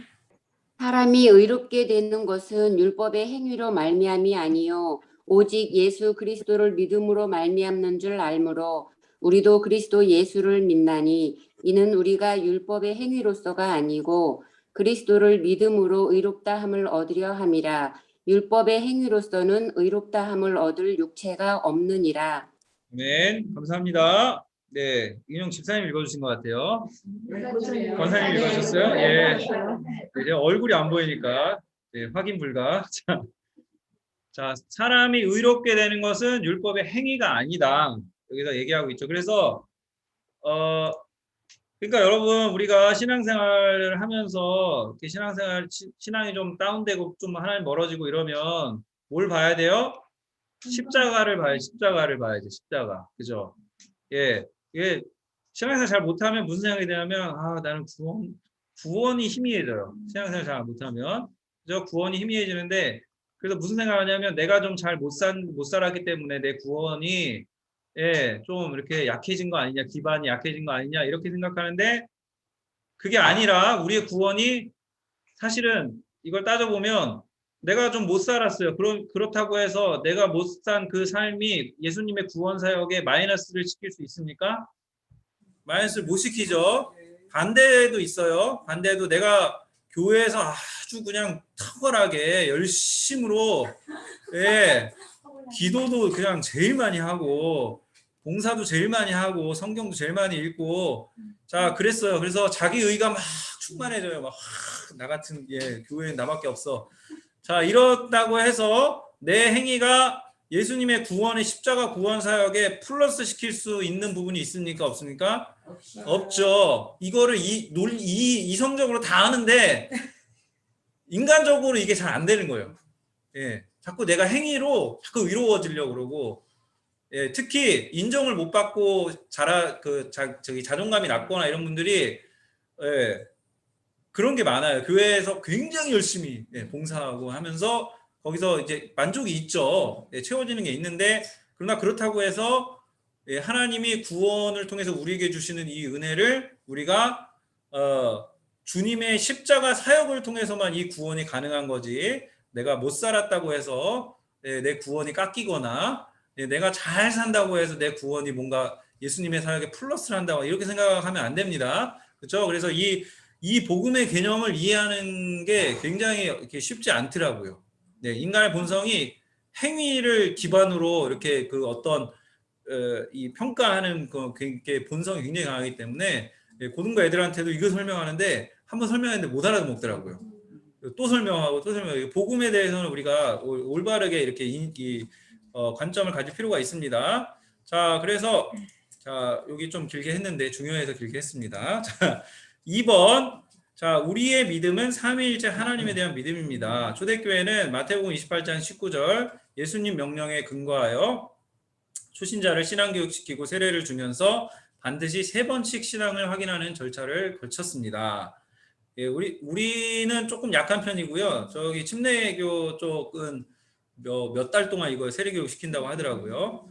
사람이 의롭게 되는 것은 율법의 행위로 말미암이 아니요 오직 예수 그리스도를 믿음으로 말미암는 줄 알므로 우리도 그리스도 예수를 믿나니 이는 우리가 율법의 행위로서가 아니고 그리스도를 믿음으로 의롭다 함을 얻으려 함이라. 율법의 행위로서는 의롭다 함을 얻을 육체가 없느니라. 아멘. 감사합니다. 네, 이은영 집사님 읽어주신 것 같아요. 권사님 읽어주셨어요? 예. 이제 얼굴이 안 보이니까 확인 불가. 자, 사람이 의롭게 되는 것은 율법의 행위가 아니다, 여기서 얘기하고 있죠. 그래서 그러니까 여러분, 우리가 신앙생활을 하면서 신앙이 좀 다운되고 좀 하나님 멀어지고 이러면 뭘 봐야 돼요? 십자가를 봐야지. 십자가. 그죠? 예. 이게 신앙생활 잘 못하면 무슨 생각이 드냐면, 나는 구원이 희미해져요. 신앙생활 잘 못하면. 그죠? 구원이 희미해지는데, 그래서 무슨 생각을 하냐면, 내가 좀 잘 못 살았기 때문에 내 구원이 좀 이렇게 약해진 거 아니냐, 기반이 약해진 거 아니냐, 이렇게 생각하는데, 그게 아니라 우리의 구원이 사실은 이걸 따져보면 내가 좀 못 살았어요. 그렇다고 해서 내가 못 산 그 삶이 예수님의 구원 사역에 마이너스를 시킬 수 있습니까? 마이너스를 못 시키죠. 반대도 있어요. 반대도 내가 교회에서 아주 그냥 탁월하게 열심으로 기도도 그냥 제일 많이 하고 봉사도 제일 많이 하고 성경도 제일 많이 읽고, 자, 그랬어요. 그래서 자기 의가 막 충만해져요. 막 나 같은 교회엔 나밖에 없어. 자, 이렇다고 해서 내 행위가 예수님의 구원의 십자가 구원 사역에 플러스 시킬 수 있는 부분이 있습니까? 없습니까? 없죠. 이거를 이성적으로 다 하는데 인간적으로 이게 잘 안 되는 거예요. 예, 자꾸 내가 행위로 자꾸 위로워지려고 그러고, 특히 인정을 못 받고 자존감이 낮거나 이런 분들이 그런 게 많아요. 교회에서 굉장히 열심히 봉사하고 하면서 거기서 이제 만족이 있죠. 채워지는 게 있는데, 그러나 그렇다고 해서 하나님이 구원을 통해서 우리에게 주시는 이 은혜를 우리가 주님의 십자가 사역을 통해서만 이 구원이 가능한 거지, 내가 못 살았다고 해서 내 구원이 깎이거나 내가 잘 산다고 해서 내 구원이 뭔가 예수님의 사역에 플러스를 한다고 이렇게 생각하면 안 됩니다. 그렇죠? 그래서 이 복음의 개념을 이해하는 게 굉장히 이렇게 쉽지 않더라고요. 인간의 본성이 행위를 기반으로 이렇게 그 어떤 이 평가하는 그 본성이 굉장히 강하기 때문에 고등부 애들한테도 이거 설명하는데 한번 설명했는데 못 알아먹더라고요. 또 설명하고 또 설명하고. 복음에 대해서는 우리가 올바르게 이렇게 관점을 가질 필요가 있습니다. 자, 그래서 여기 좀 길게 했는데 중요해서 길게 했습니다. 자, 2번. 자, 우리의 믿음은 삼위일체 하나님에 대한 믿음입니다. 초대교회는 마태복음 28장 19절 예수님 명령에 근거하여 초신자를 신앙교육시키고 세례를 주면서 반드시 3번씩 신앙을 확인하는 절차를 거쳤습니다. 우리는 조금 약한 편이고요. 저기 침례교 쪽은 몇 달 동안 이거 세례교육 시킨다고 하더라고요.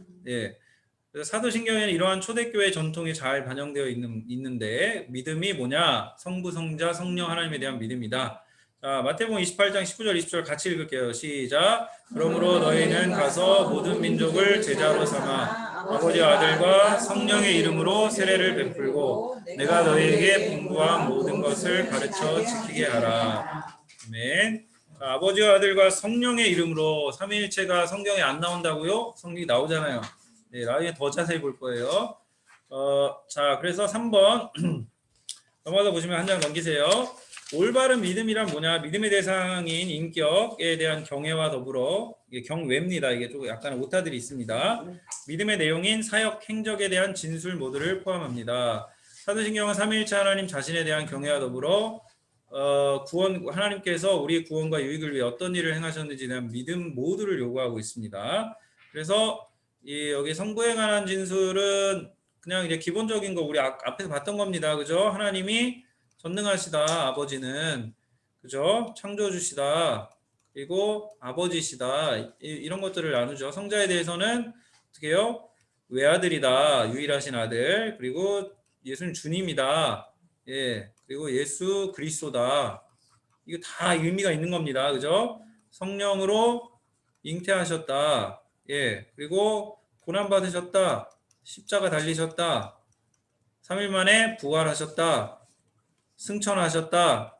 그래서 사도신경에는 이러한 초대교회 전통이 잘 반영되어 있는데, 믿음이 뭐냐? 성부, 성자, 성령 하나님에 대한 믿음이다. 자, 마태복음 28장 19절 20절 같이 읽을게요. 시작. 그러므로 너희는 가서 모든 민족을 제자로 삼아 아버지와 아들과 성령의 이름으로 세례를 베풀고 내가 너희에게 분부한 모든 것을 가르쳐 지키게 하라. 아멘. 자, 아버지와 아들과 성령의 이름으로 삼위일체가 성경에 안 나온다고요? 성경이 나오잖아요. 네, 나중에 더 자세히 볼 거예요. 자, 그래서 3번 넘어가 보시면 한 장 넘기세요. 올바른 믿음이란 뭐냐? 믿음의 대상인 인격에 대한 경외와 더불어 이게 경외입니다. 이게 좀 약간 오타들이 있습니다. 믿음의 내용인 사역, 행적에 대한 진술 모두를 포함합니다. 사도신경은 삼위일체 하나님 자신에 대한 경외와 더불어 하나님께서 우리 구원과 유익을 위해 어떤 일을 행하셨는지에 대한 믿음 모두를 요구하고 있습니다. 그래서 여기 성부에 관한 진술은 그냥 이제 기본적인 거 우리 앞에서 봤던 겁니다. 그죠? 하나님이 전능하시다. 아버지는 그죠? 창조주시다. 그리고 아버지시다. 이런 것들을 나누죠. 성자에 대해서는 어떻게 해요? 외아들이다. 유일하신 아들. 그리고 예수는 주님이다. 예. 그리고 예수 그리스도다. 이거 다 의미가 있는 겁니다. 그죠? 성령으로 잉태하셨다. 예. 그리고 고난 받으셨다. 십자가 달리셨다. 3일 만에 부활하셨다. 승천하셨다.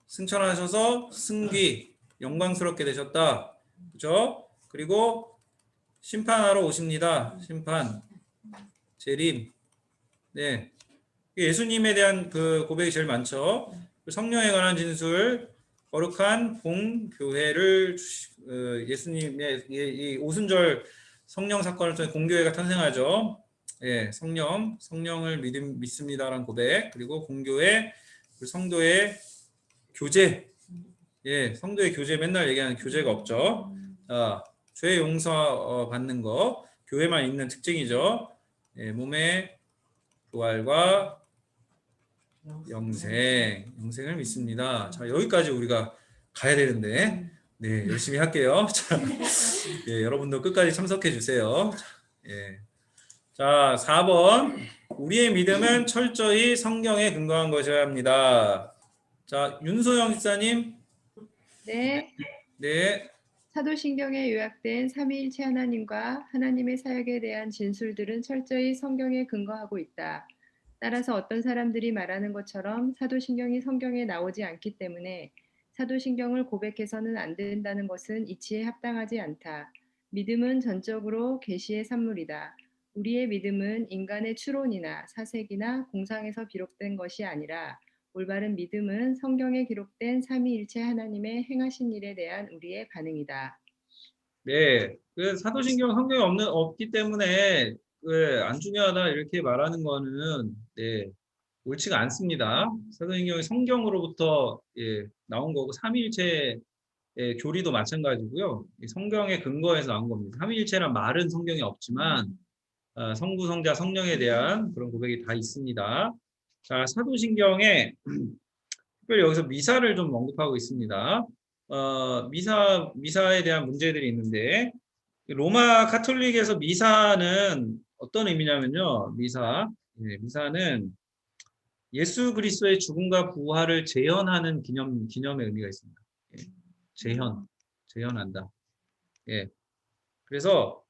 승천하셔서 승귀 영광스럽게 되셨다. 그죠? 그리고 심판하러 오십니다. 심판, 재림. 네. 예수님에 대한 그 고백이 제일 많죠. 성령에 관한 진술, 거룩한 공교회를 예수님의 이 오순절 성령 사건을 통해 공교회가 탄생하죠. 예, 성령을 믿습니다라는 고백, 그리고 공교회, 성도의 교제, 예, 성도의 교제 맨날 얘기하는 교제가 없죠. 죄 용서 받는 거, 교회만 있는 특징이죠. 예, 몸의 부활과 영생을 믿습니다. 자, 여기까지 우리가 가야 되는데, 네, 열심히 할게요. 자, 예, 여러분도 끝까지 참석해 주세요. 예. 자, 4번. 우리의 믿음은 철저히 성경에 근거한 것이어야 합니다. 자, 윤소영 집사님. 네. 네. 사도신경에 요약된 삼위일체 하나님과 하나님의 사역에 대한 진술들은 철저히 성경에 근거하고 있다. 따라서 어떤 사람들이 말하는 것처럼 사도신경이 성경에 나오지 않기 때문에 사도신경을 고백해서는 안 된다는 것은 이치에 합당하지 않다. 믿음은 전적으로 계시의 산물이다. 우리의 믿음은 인간의 추론이나 사색이나 공상에서 비롯된 것이 아니라 올바른 믿음은 성경에 기록된 삼위일체 하나님의 행하신 일에 대한 우리의 반응이다. 네, 그 사도신경 성경에 없기 때문에 안 중요하다 이렇게 말하는 거는 네, 옳지가 않습니다. 사도신경이 성경으로부터 나온 거고 삼위일체 교리도 마찬가지고요. 성경에 근거해서 나온 겁니다. 삼위일체란 말은 성경에 없지만 성부, 성자, 성령에 대한 그런 고백이 다 있습니다. 자, 사도신경에 특별히 여기서 미사를 좀 언급하고 있습니다. 미사에 대한 문제들이 있는데 로마 카톨릭에서 미사는 어떤 의미냐면요. 미사는 예수 그리스도의 죽음과 부활을 재현하는 기념의 의미가 있습니다. 재현한다. 예. 그래서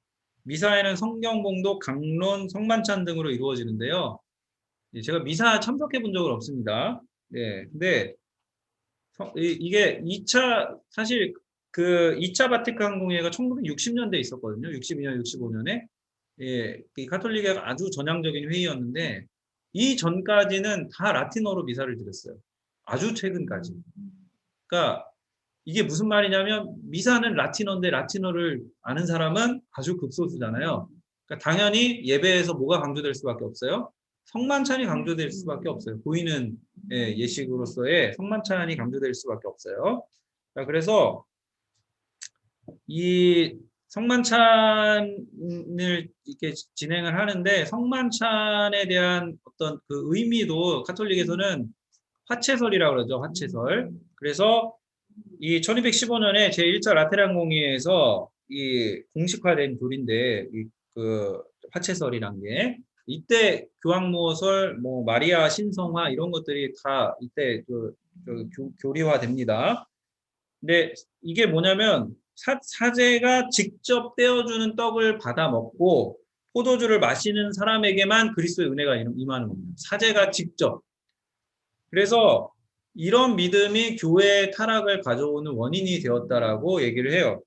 미사에는 성경 봉독, 강론, 성만찬 등으로 이루어지는데요. 제가 미사 참석해 본 적은 없습니다. 네, 근데 이게 2차 사실 그 2차 바티칸 공회가 1960년대에 있었거든요. 62년, 65년에. 예, 이 카톨릭의 아주 전향적인 회의였는데 이 전까지는 다 라틴어로 미사를 드렸어요. 아주 최근까지. 그러니까 이게 무슨 말이냐면 미사는 라틴어인데 라틴어를 아는 사람은 아주 극소수잖아요. 그러니까 당연히 예배에서 뭐가 강조될 수밖에 없어요? 성만찬이 강조될 수밖에 없어요. 보이는 예식으로서의 성만찬이 강조될 수밖에 없어요. 자, 그래서 이 성만찬을 이렇게 진행을 하는데 성만찬에 대한 어떤 그 의미도 카톨릭에서는 화채설이라고 그러죠. 화채설. 그래서 이 1215년에 제1차 라테란 공의회에서 이 공식화된 교리인데 그 화채설이란 게 이때 교황모설, 뭐 마리아 신성화 이런 것들이 다 이때 교리화됩니다. 근데 이게 뭐냐면 사제가 직접 떼어주는 떡을 받아 먹고 포도주를 마시는 사람에게만 그리스도의 은혜가 임하는 겁니다. 사제가 직접. 그래서 이런 믿음이 교회의 타락을 가져오는 원인이 되었다라고 얘기를 해요.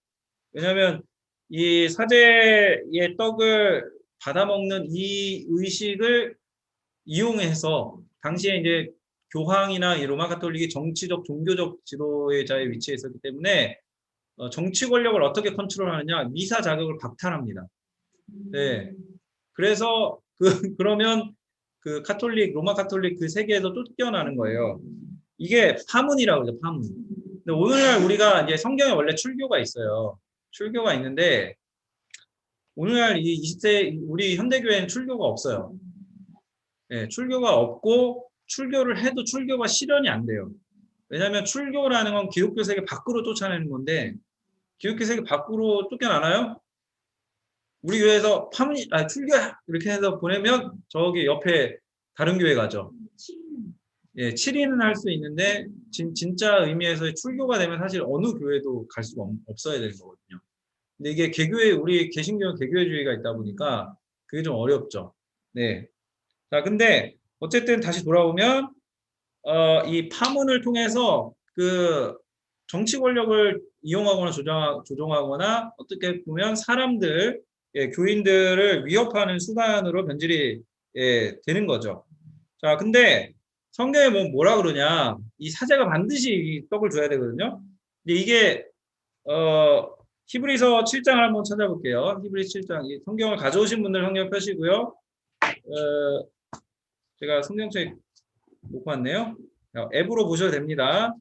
왜냐하면 이 사제의 떡을 받아먹는 이 의식을 이용해서 당시에 이제 교황이나 이 로마 가톨릭이 정치적 종교적 지도의 자에 위치해 있었기 때문에 정치 권력을 어떻게 컨트롤하느냐, 미사 자격을 박탈합니다. 네. 그래서 그러면 그 로마 가톨릭 그 세계에서 쫓겨나는 거예요. 이게 파문이라고 그러죠, 파문. 근데 오늘날 우리가 이제 성경에 원래 출교가 있어요. 출교가 있는데 오늘날 이 20세 우리 현대교회는 출교가 없어요. 네, 출교가 없고 출교를 해도 출교가 실현이 안 돼요. 왜냐하면 출교라는 건 기독교 세계 밖으로 쫓아내는 건데 기독교 세계 밖으로 쫓겨나나요? 우리 교회에서 출교야 이렇게 해서 보내면 저기 옆에 다른 교회 가죠. 예, 7인은 할 수 있는데 진짜 의미에서 출교가 되면 사실 어느 교회도 갈 수가 없어야 되는 거거든요. 근데 이게 우리 개신교는 개교회주의가 있다 보니까 그게 좀 어렵죠. 네. 자, 근데 어쨌든 다시 돌아오면 이 파문을 통해서 그 정치 권력을 이용하거나 조종하거나 어떻게 보면 사람들, 교인들을 위협하는 수단으로 변질이 되는 거죠. 자, 근데 성경에 뭐라 그러냐? 이 사제가 반드시 이 떡을 줘야 되거든요. 근데 이게 히브리서 7장을 한번 찾아볼게요. 히브리서 7장. 이 성경을 가져오신 분들 성경 펴시고요. 제가 성경책 놓고 왔네요. 앱으로 보셔도 됩니다.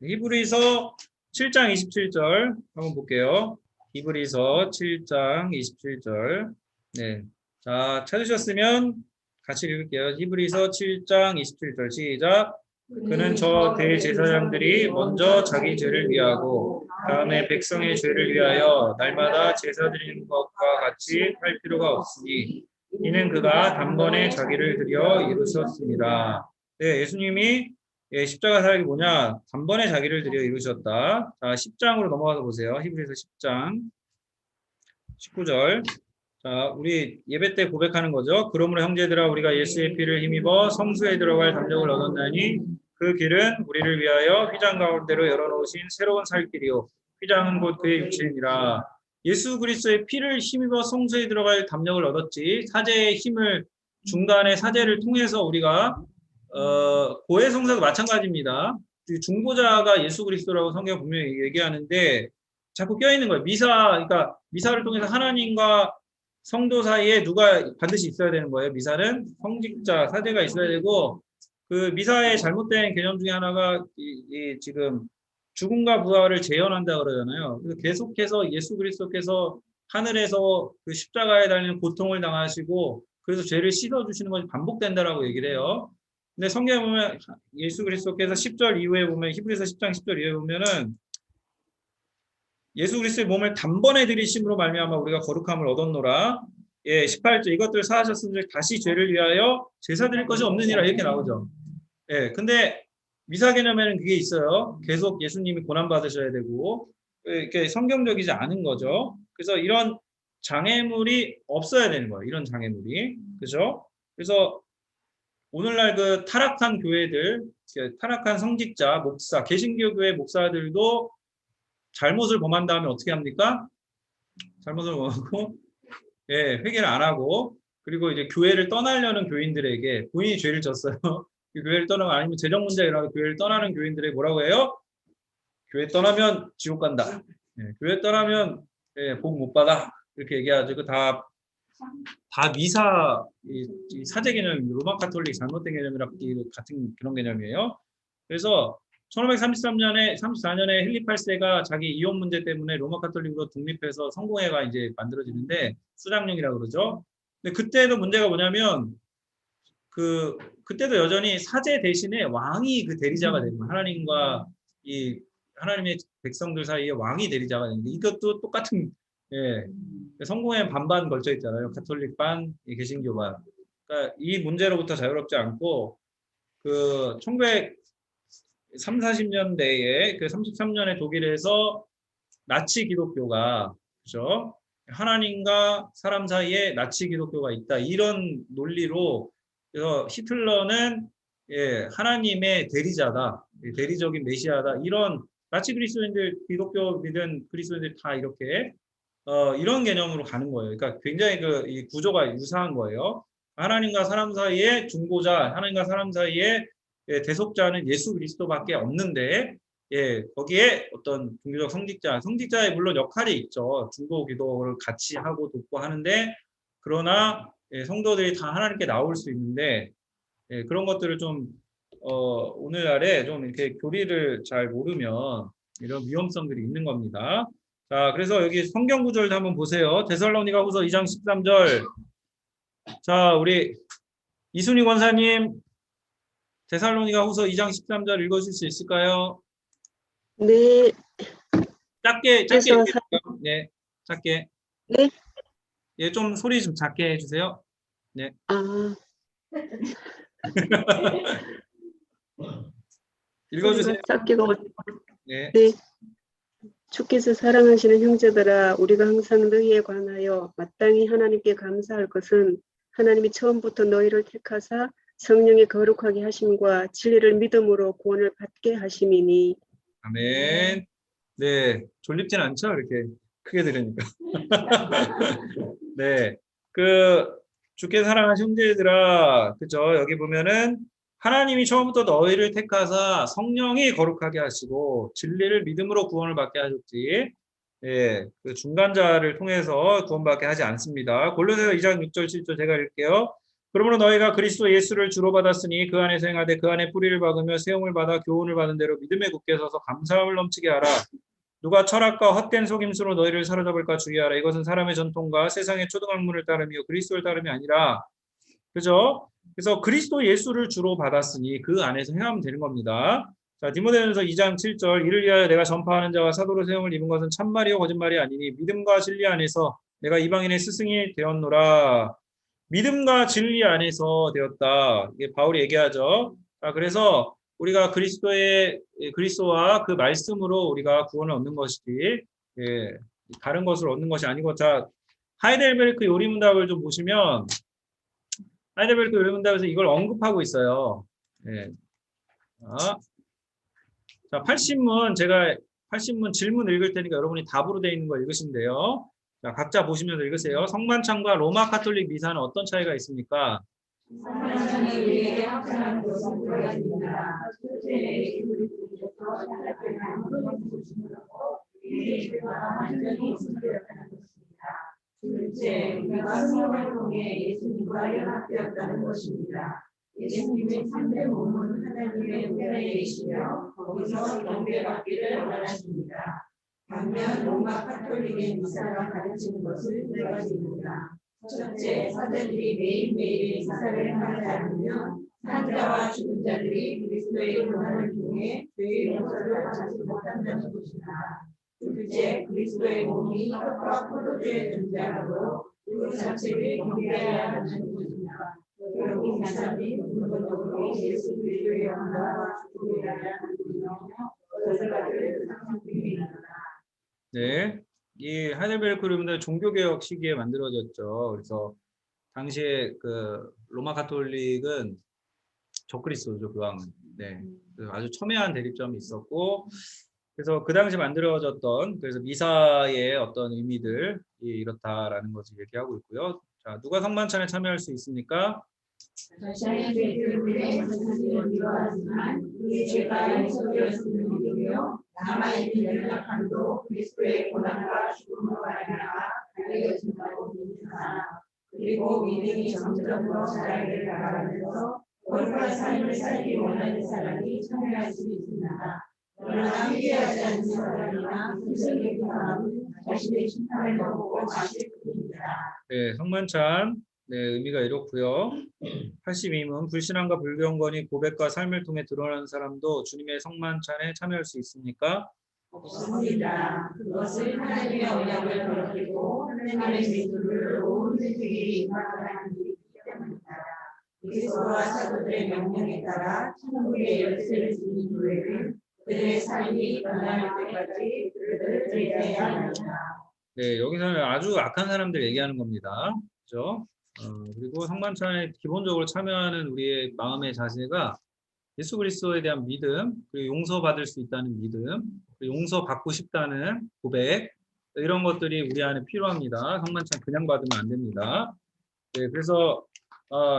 히브리서 7장 27절 한번 볼게요. 히브리서 7장 27절. 네. 자, 찾으셨으면 같이 읽을게요. 히브리서 7장 27절 시작. 그는 저 대제사장들이 먼저 자기 죄를 위하고 다음에 백성의 죄를 위하여 날마다 제사 드리는 것과 같이 할 필요가 없으니 이는 그가 단번에 자기를 드려 이루셨습니다. 네, 예수님이 십자가 사역이 뭐냐? 단번에 자기를 드려 이루셨다. 자, 10장으로 넘어가서 보세요. 히브리서 10장 19절. 자, 우리 예배 때 고백하는 거죠. 그러므로 형제들아 우리가 예수의 피를 힘입어 성수에 들어갈 담력을 얻었나니 그 길은 우리를 위하여 휘장 가운데로 열어놓으신 새로운 살 길이요 휘장은 곧 그의 육체이니라. 예수 그리스도의 피를 힘입어 성수에 들어갈 담력을 얻었지. 사제의 힘을 중간에 사제를 통해서 우리가 고해 성사도 마찬가지입니다. 중보자가 예수 그리스도라고 성경 분명히 얘기하는데 자꾸 껴있는 거예요. 그러니까 미사를 통해서 하나님과 성도 사이에 누가 반드시 있어야 되는 거예요. 미사는 성직자, 사제가 있어야 되고 그 미사의 잘못된 개념 중에 하나가 지금 죽음과 부활을 재현한다 그러잖아요. 그래서 계속해서 예수 그리스도께서 하늘에서 그 십자가에 달리는 고통을 당하시고 그래서 죄를 씻어주시는 것이 반복된다라고 얘기를 해요. 근데 성경에 보면 예수 그리스도께서 10절 이후에 보면 히브리서 10장 10절 이후에 보면은 예수 그리스도의 몸을 단번에 들이심으로 말미암아 우리가 거룩함을 얻었노라. 예, 18절 이것들 사하셨은즉 다시 죄를 위하여 제사 드릴 것이 없느니라 이렇게 나오죠. 예, 근데 미사 개념에는 그게 있어요. 계속 예수님이 고난 받으셔야 되고 이렇게 성경적이지 않은 거죠. 그래서 이런 장애물이 없어야 되는 거예요. 이런 장애물이. 그죠? 그래서 오늘날 그 타락한 교회들, 타락한 성직자, 목사, 개신교 교회 목사들도 잘못을 범한 다음에 어떻게 합니까? 잘못을 범하고, 예, 회개를 안 하고, 그리고 이제 교회를 떠나려는 교인들에게 본인이 죄를 졌어요. 교회를 떠나고 아니면 재정 문제가 일어나서 교회를 떠나는 교인들에게 뭐라고 해요? 교회 떠나면 지옥 간다. 예, 교회 떠나면 예, 복 못 받아. 이렇게 얘기하죠. 다 미사, 이 사제 개념, 로마 가톨릭 잘못된 개념이랑 같은 그런 개념이에요. 그래서 1533년에 34년에 헨리 8세가 자기 이혼 문제 때문에 로마 가톨릭으로 독립해서 성공회가 이제 만들어지는데 수장령이라고 그러죠. 근데 그때도 문제가 뭐냐면 그때도 여전히 사제 대신에 왕이 그 대리자가 되는 거예요. 하나님과 이 하나님의 백성들 사이에 왕이 대리자가 되는 거예요. 이것도 똑같은 예. 성공회 반반 걸쳐 있잖아요. 가톨릭 반, 개신교 반. 그러니까 이 문제로부터 자유롭지 않고 그 3, 40년대에 그 33년에 독일에서 나치 기독교가 그죠? 하나님과 사람 사이에 나치 기독교가 있다. 이런 논리로 그래서 히틀러는 하나님의 대리자다. 대리적인 메시아다. 이런 나치 그리스도인들, 기독교 믿은 그리스도인들 다 이렇게 이런 개념으로 가는 거예요. 그러니까 굉장히 이 구조가 유사한 거예요. 하나님과 사람 사이에 중보자, 하나님과 사람 사이에 대속자는 예수 그리스도밖에 없는데, 거기에 어떤 종교적 성직자의 물론 역할이 있죠. 중보 기도를 같이 하고 돕고 하는데, 그러나 성도들이 다 하나님께 나올 수 있는데, 그런 것들을 좀 오늘날에 좀 이렇게 교리를 잘 모르면 이런 위험성들이 있는 겁니다. 자, 그래서 여기 성경 구절도 한번 보세요. 데살로니가후서 2장 13절. 자, 우리 이순희 권사님, 데살로니가후서 2장 13절 읽어줄 수 있을까요? 네. 짧게 그래서 해주세요. 네, 짧게. 네. 예, 좀 소리 좀 작게 해주세요. 네. 아, 읽어주세요. 짧게가 네. 네. 주께서 사랑하시는 형제들아, 우리가 항상 너희에 관하여 마땅히 하나님께 감사할 것은 하나님이 처음부터 너희를 택하사 성령의 거룩하게 하심과 진리를 믿음으로 구원을 받게 하심이니. 아멘. 네, 졸립진 않죠? 이렇게 크게 들으니까. 네, 주께 사랑하신 형제들아, 그죠? 여기 보면은 하나님이 처음부터 너희를 택하사 성령이 거룩하게 하시고 진리를 믿음으로 구원을 받게 하셨지. 예, 그 중간자를 통해서 구원받게 하지 않습니다. 골로새서 2장 6절 7절 제가 읽을게요. 그러므로 너희가 그리스도 예수를 주로 받았으니 그 안에서 행하되 그 안에 뿌리를 박으며 세움을 받아 교훈을 받은 대로 믿음에 굳게 서서 감사함을 넘치게 하라. 누가 철학과 헛된 속임수로 너희를 사로잡을까 주의하라. 이것은 사람의 전통과 세상의 초등학문을 따름이요 그리스도를 따름이 아니라. 그죠? 그래서 그리스도 예수를 주로 받았으니 그 안에서 행하면 되는 겁니다. 자, 디모데전서 2장 7절. 이를 위하여 내가 전파하는 자와 사도로 세움을 입은 것은 참말이요 거짓말이 아니니 믿음과 진리 안에서 내가 이방인의 스승이 되었노라. 믿음과 진리 안에서 되었다. 이게 바울이 얘기하죠. 자, 그래서 우리가 그리스도와 그 말씀으로 우리가 구원을 얻는 것이지, 다른 것을 얻는 것이 아니고, 자, 하이델베르크 요리문답을 좀 보시면, 하이델베르크 요리문답에서 이걸 언급하고 있어요. 자, 80문, 제가 80문 질문 읽을 테니까 여러분이 답으로 되어 있는 거 읽으시면 돼요. 자, 각자 보시면서 읽으세요. 성만찬과 로마 카톨릭 미사는 어떤 차이가 있습니까? 성만찬이 우리에게 확장한 것은 그것입니다. 첫째, 완전히 순결하다는 것입니다. 둘째, 우리가 성령을 통해 예수님과 연합되었다는 것입니다. 예수님의 참된 몸은 하나님의 은혜에 계시며 거기서 경배받기를 원하십니다. 반면 로마 카톨릭의 미사가 가르치는 것은 네 가지입니다. 첫째, 사제들이 매일매일 미사를 행하지 않으면 산자와 죽은 자들이 그리스도의 고난을 통해 죄의 용서를 받지 못한다는 것입니다. 둘째, 그리스도의 몸이 떡과 포도주에 존재하므로 그 자체를 경배해야 한다는 것입니다. 결국 미사는 근본적으로 예수 그리스도의 영광과 축복을 위하여 하는군요. 여러가지를 상상됩니다. 네, 이 하이델베르크 여러분들 종교개혁 시기에 만들어졌죠. 그래서 당시에 그 로마 카톨릭은 적그리스도죠, 그왕은. 네, 아주 첨예한 대립점이 있었고, 그래서 그 당시 만들어졌던 그래서 미사의 어떤 의미들이 이렇다라는 것을 얘기하고 있고요. 자, 누가 성만찬에 참여할 수 있습니까? 자신의 죄 때문에 자신을 미워하지만 그의 죄가 용서되었음을 믿으며 남아있는 연약함도 그리스도의 고난과 죽음으로 말미암아 달려진다고 믿는 사람, 그리고 믿음이 점점 더 자라기를 바라면서 거룩한 삶을 살기 원하는 사람이 참여할 수 있습니다. 그러나 회개하지 않는 사람이나 불성의 사람은 자신의 심판을 먹고 마실 뿐입니다. 네, 성만찬. 네, 의미가 이렇고요. 82문 불신앙과 불경건이 고백과 삶을 통해 드러나는 사람도 주님의 성만찬에 참여할 수 있습니까? 없습니다. 그것은 하나님의 언약을 더럽히고 하나님의 진도를 온 세계에 임하게 하는 일이기 때문입니다. 그리스도와 사도들의 명령에 따라 천국의 열쇠를 지닌 교회는 그들의 삶이 변할 때까지 그들을 의지해야 합니다. 네, 여기서는 아주 악한 사람들 얘기하는 겁니다. 그렇죠? 그리고 성만찬에 기본적으로 참여하는 우리의 마음의 자세가 예수 그리스도에 대한 믿음, 그리고 용서받을 수 있다는 믿음, 그리고 용서받고 싶다는 고백, 이런 것들이 우리 안에 필요합니다. 성만찬 그냥 받으면 안 됩니다. 네, 그래서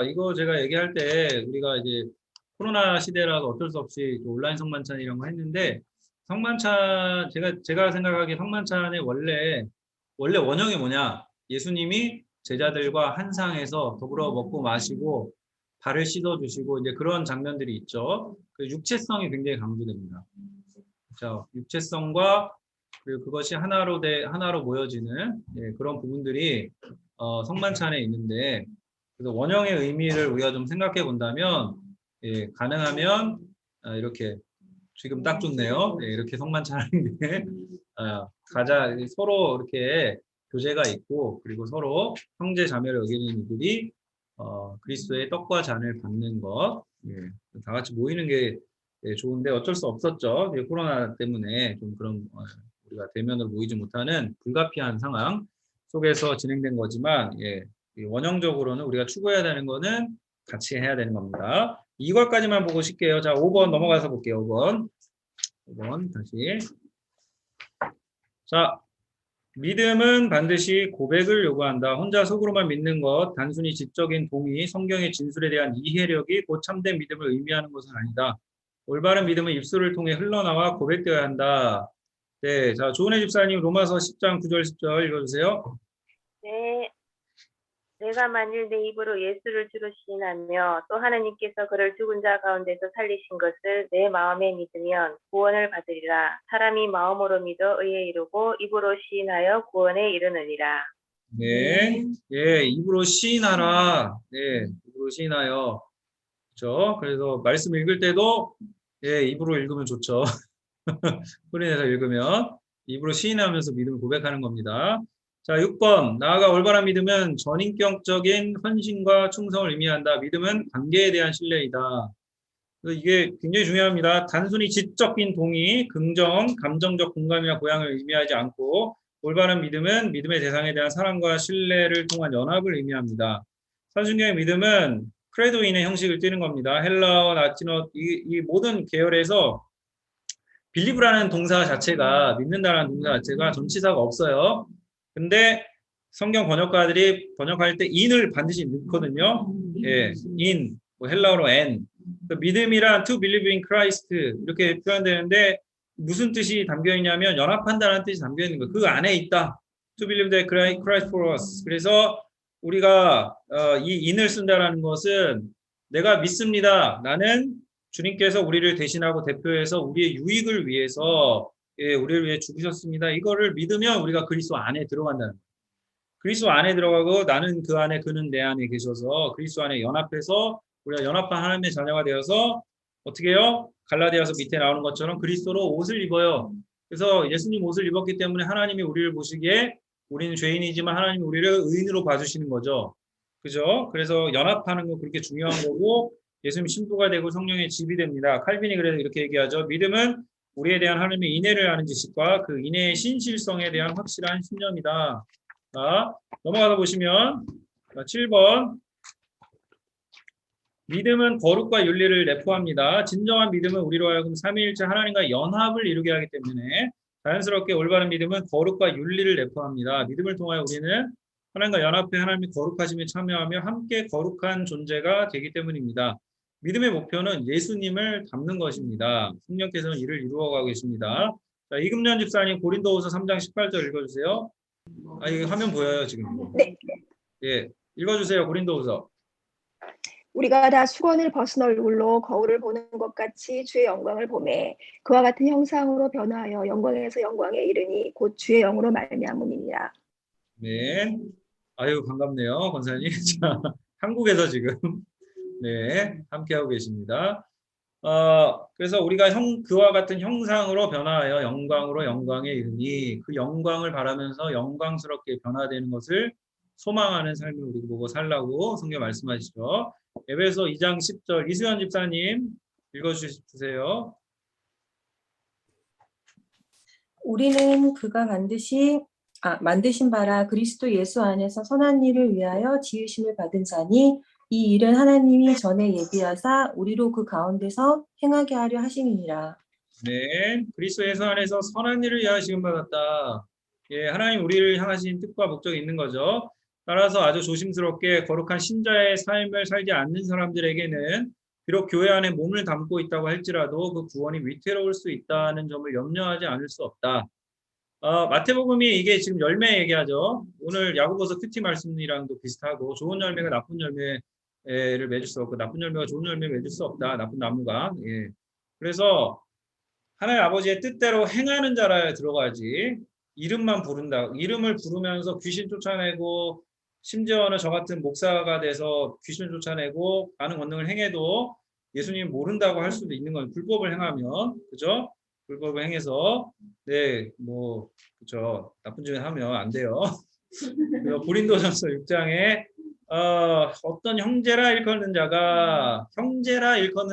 이거 제가 얘기할 때 우리가 이제 코로나 시대라서 어쩔 수 없이 온라인 성만찬 이런 거 했는데, 성만찬 제가 생각하기에 성만찬의 원래 원형이 뭐냐? 예수님이 제자들과 한 상에서 더불어 먹고 마시고 발을 씻어주시고 이제 그런 장면들이 있죠. 그 육체성이 굉장히 강조됩니다. 그렇죠? 육체성과 그리고 그것이 하나로 모여지는 그런 부분들이 성만찬에 있는데, 그래서 원형의 의미를 우리가 좀 생각해 본다면 가능하면 이렇게 지금 딱 좋네요. 이렇게 성만찬하는 게 서로 이렇게 교제가 있고, 그리고 서로 형제 자매를 여기는 이들이 그리스도의 떡과 잔을 받는 것, 다 같이 모이는 게 좋은데 어쩔 수 없었죠. 코로나 때문에 좀 그런 우리가 대면으로 모이지 못하는 불가피한 상황 속에서 진행된 거지만, 원형적으로는 우리가 추구해야 되는 거는 같이 해야 되는 겁니다. 이것까지만 보고 쉴게요. 자, 5번 넘어가서 볼게요. 5번 다시. 자, 믿음은 반드시 고백을 요구한다. 혼자 속으로만 믿는 것, 단순히 지적인 동의, 성경의 진술에 대한 이해력이 곧 참된 믿음을 의미하는 것은 아니다. 올바른 믿음은 입술을 통해 흘러나와 고백되어야 한다. 네, 자, 조은혜 집사님 로마서 10장 9절 10절 읽어주세요. 네. 내가 만일 내 입으로 예수를 주로 시인하며 또 하나님께서 그를 죽은 자 가운데서 살리신 것을 내 마음에 믿으면 구원을 받으리라. 사람이 마음으로 믿어 의에 이르고 입으로 시인하여 구원에 이르느니라. 네, 입으로 시인하라. 네, 입으로 시인하여. 그렇죠? 그래서 말씀 읽을 때도 입으로 읽으면 좋죠. 소리내서 읽으면 입으로 시인하면서 믿음을 고백하는 겁니다. 자, 6번. 나아가 올바른 믿음은 전인격적인 헌신과 충성을 의미한다. 믿음은 관계에 대한 신뢰이다. 그래서 이게 굉장히 중요합니다. 단순히 지적인 동의, 긍정, 감정적 공감이나 고향을 의미하지 않고, 올바른 믿음은 믿음의 대상에 대한 사랑과 신뢰를 통한 연합을 의미합니다. 사순경의 믿음은 크레도인의 형식을 띠는 겁니다. 헬라어, 라틴어, 이 모든 계열에서 빌리브라는 동사 자체가, 믿는다라는 동사 자체가 전치사가 없어요. 근데 성경 번역가들이 번역할 때 in을 반드시 넣거든요. in, 헬라어로 n. 믿음이란 to believe in Christ 이렇게 표현되는데 무슨 뜻이 담겨 있냐면 연합한다는 뜻이 담겨 있는 거예요. 그 안에 있다. To believe that Christ for us. 그래서 우리가 이 in을 쓴다라는 것은 내가 믿습니다. 나는 주님께서 우리를 대신하고 대표해서 우리의 유익을 위해서 우리를 위해 죽으셨습니다. 이거를 믿으면 우리가 그리스도 안에 들어간다는 거예요. 그리스도 안에 들어가고 나는 그 안에 그는 내 안에 계셔서 그리스도 안에 연합해서 우리가 연합한 하나님의 자녀가 되어서 어떻게 해요? 갈라디아서 밑에 나오는 것처럼 그리스도로 옷을 입어요. 그래서 예수님 옷을 입었기 때문에 하나님이 우리를 보시기에 우리는 죄인이지만 하나님이 우리를 의인으로 봐주시는 거죠. 그죠? 그래서 연합하는 거 그렇게 중요한 거고 예수님 신부가 되고 성령의 집이 됩니다. 칼빈이 그래서 이렇게 얘기하죠. 믿음은 우리에 대한 하나님의 인애를 아는 지식과 그 인애의 신실성에 대한 확실한 신념이다. 자, 넘어가서 보시면 7번. 믿음은 거룩과 윤리를 내포합니다. 진정한 믿음은 우리로 하여금 삼위일체 하나님과 연합을 이루게 하기 때문에 자연스럽게 올바른 믿음은 거룩과 윤리를 내포합니다. 믿음을 통하여 우리는 하나님과 연합해 하나님의 거룩하심에 참여하며 함께 거룩한 존재가 되기 때문입니다. 믿음의 목표는 예수님을 닮는 것입니다. 성령께서는 이를 이루어가고 계십니다. 자, 이금년 집사님 고린도후서 3장 18절 읽어주세요. 이게 화면 보여요 지금. 네. 예, 읽어주세요. 고린도후서. 우리가 다 수건을 벗은 얼굴로 거울을 보는 것 같이 주의 영광을 보매 그와 같은 형상으로 변화하여 영광에서 영광에 이르니 곧 주의 영으로 말미암음이니라. 네. 아유 반갑네요 권사님. 자, 한국에서 지금 네 함께하고 계십니다. 그래서 우리가 그와 같은 형상으로 변화하여 영광으로 영광에 이르니 그 영광을 바라면서 영광스럽게 변화되는 것을 소망하는 삶을 우리 보고 살라고 성경 말씀하시죠. 에베소 2장 10절 이수연 집사님 읽어주세요. 우리는 그가 만드신 바라 그리스도 예수 안에서 선한 일을 위하여 지으심을 받은 자니 이 일은 하나님이 전에 예비하사 우리로 그 가운데서 행하게 하려 하심이니라. 네, 그리스도 예수 안에서 선한 일을 위하여 지금 받았다. 예, 하나님 우리를 향하신 뜻과 목적이 있는 거죠. 따라서 아주 조심스럽게 거룩한 신자의 삶을 살지 않는 사람들에게는 비록 교회 안에 몸을 담고 있다고 할지라도 그 구원이 위태로울 수 있다는 점을 염려하지 않을 수 없다. 마태복음이 이게 지금 열매 얘기하죠. 오늘 야고보서 큐티 말씀이랑도 비슷하고 좋은 열매가 나쁜 열매를 맺을 수 없고 나쁜 열매가 좋은 열매 맺을 수 없다. 나쁜 나무가. 예. 그래서 하나님 아버지의 뜻대로 행하는 자라야 들어가지. 이름만 부른다. 이름을 부르면서 귀신 쫓아내고 심지어는 저 같은 목사가 돼서 귀신을 쫓아내고 많은 권능을 행해도 예수님 모른다고 할 수도 있는 건 불법을 행하면, 그죠? 불법을 행해서 그죠? 나쁜 짓을 하면 안 돼요. 고린도전서 6장에 어떤 형제라 일컫는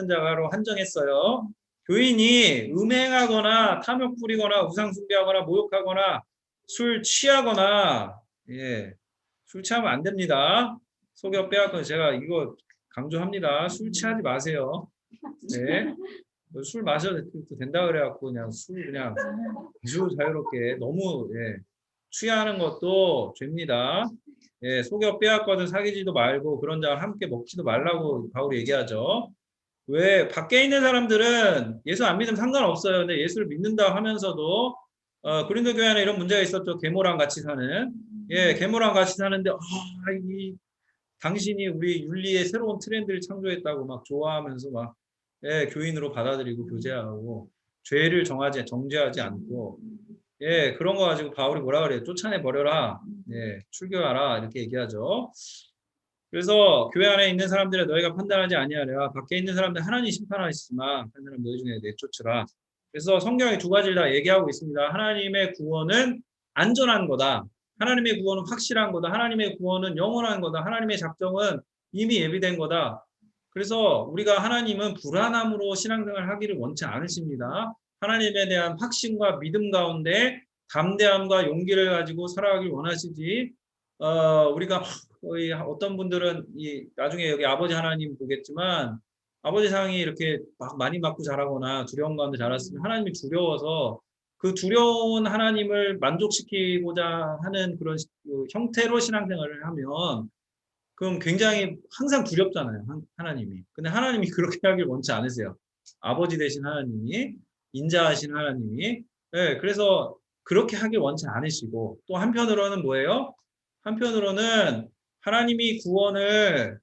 자가로 한정했어요. 교인이 음행하거나 탐욕 부리거나 우상 숭배하거나 모욕하거나 술 취하거나 술 취하면 안 됩니다. 속여 빼앗고 제가 이거 강조합니다. 술 취하지 마세요. 네. 술 마셔도 된다 그래갖고 그냥 술 그냥 아주 자유롭게 너무 취하는 것도 죄입니다. 속여 빼앗거든 사귀지도 말고 그런 자와 함께 먹지도 말라고 바울이 얘기하죠. 왜 밖에 있는 사람들은 예수 안 믿으면 상관없어요. 근데 예수를 믿는다 하면서도 고린도 교회 안에 이런 문제가 있었죠. 계모랑 같이 사는. 계모랑 같이 사는데 당신이 우리 윤리의 새로운 트렌드를 창조했다고 막 좋아하면서 막 교인으로 받아들이고 교제하고 죄를 정죄하지 않고 그런 거 가지고 바울이 뭐라 그래요? 쫓아내 버려라. 출교하라 이렇게 얘기하죠. 그래서 교회 안에 있는 사람들을 너희가 판단하지 아니하랴. 밖에 있는 사람들 하나님 심판하시지만 한 사람 너희 중에 내쫓으라. 그래서 성경이 두 가지를 다 얘기하고 있습니다. 하나님의 구원은 안전한 거다. 하나님의 구원은 확실한 거다. 하나님의 구원은 영원한 거다. 하나님의 작정은 이미 예비된 거다. 그래서 우리가 하나님은 불안함으로 신앙생활을 하기를 원치 않으십니다. 하나님에 대한 확신과 믿음 가운데 담대함과 용기를 가지고 살아가길 원하시지. 우리가 거의 어떤 분들은 나중에 여기 아버지 하나님 보겠지만 아버지 상이 이렇게 막 많이 맞고 자라거나 두려움 가운데 자랐으면 하나님이 두려워서 그 두려운 하나님을 만족시키고자 하는 그런 형태로 신앙생활을 하면 그럼 굉장히 항상 두렵잖아요. 하나님이. 근데 하나님이 그렇게 하길 원치 않으세요. 아버지 되신 하나님이, 인자하신 하나님이. 그래서 그렇게 하길 원치 않으시고 또 한편으로는 뭐예요? 한편으로는 하나님이 구원을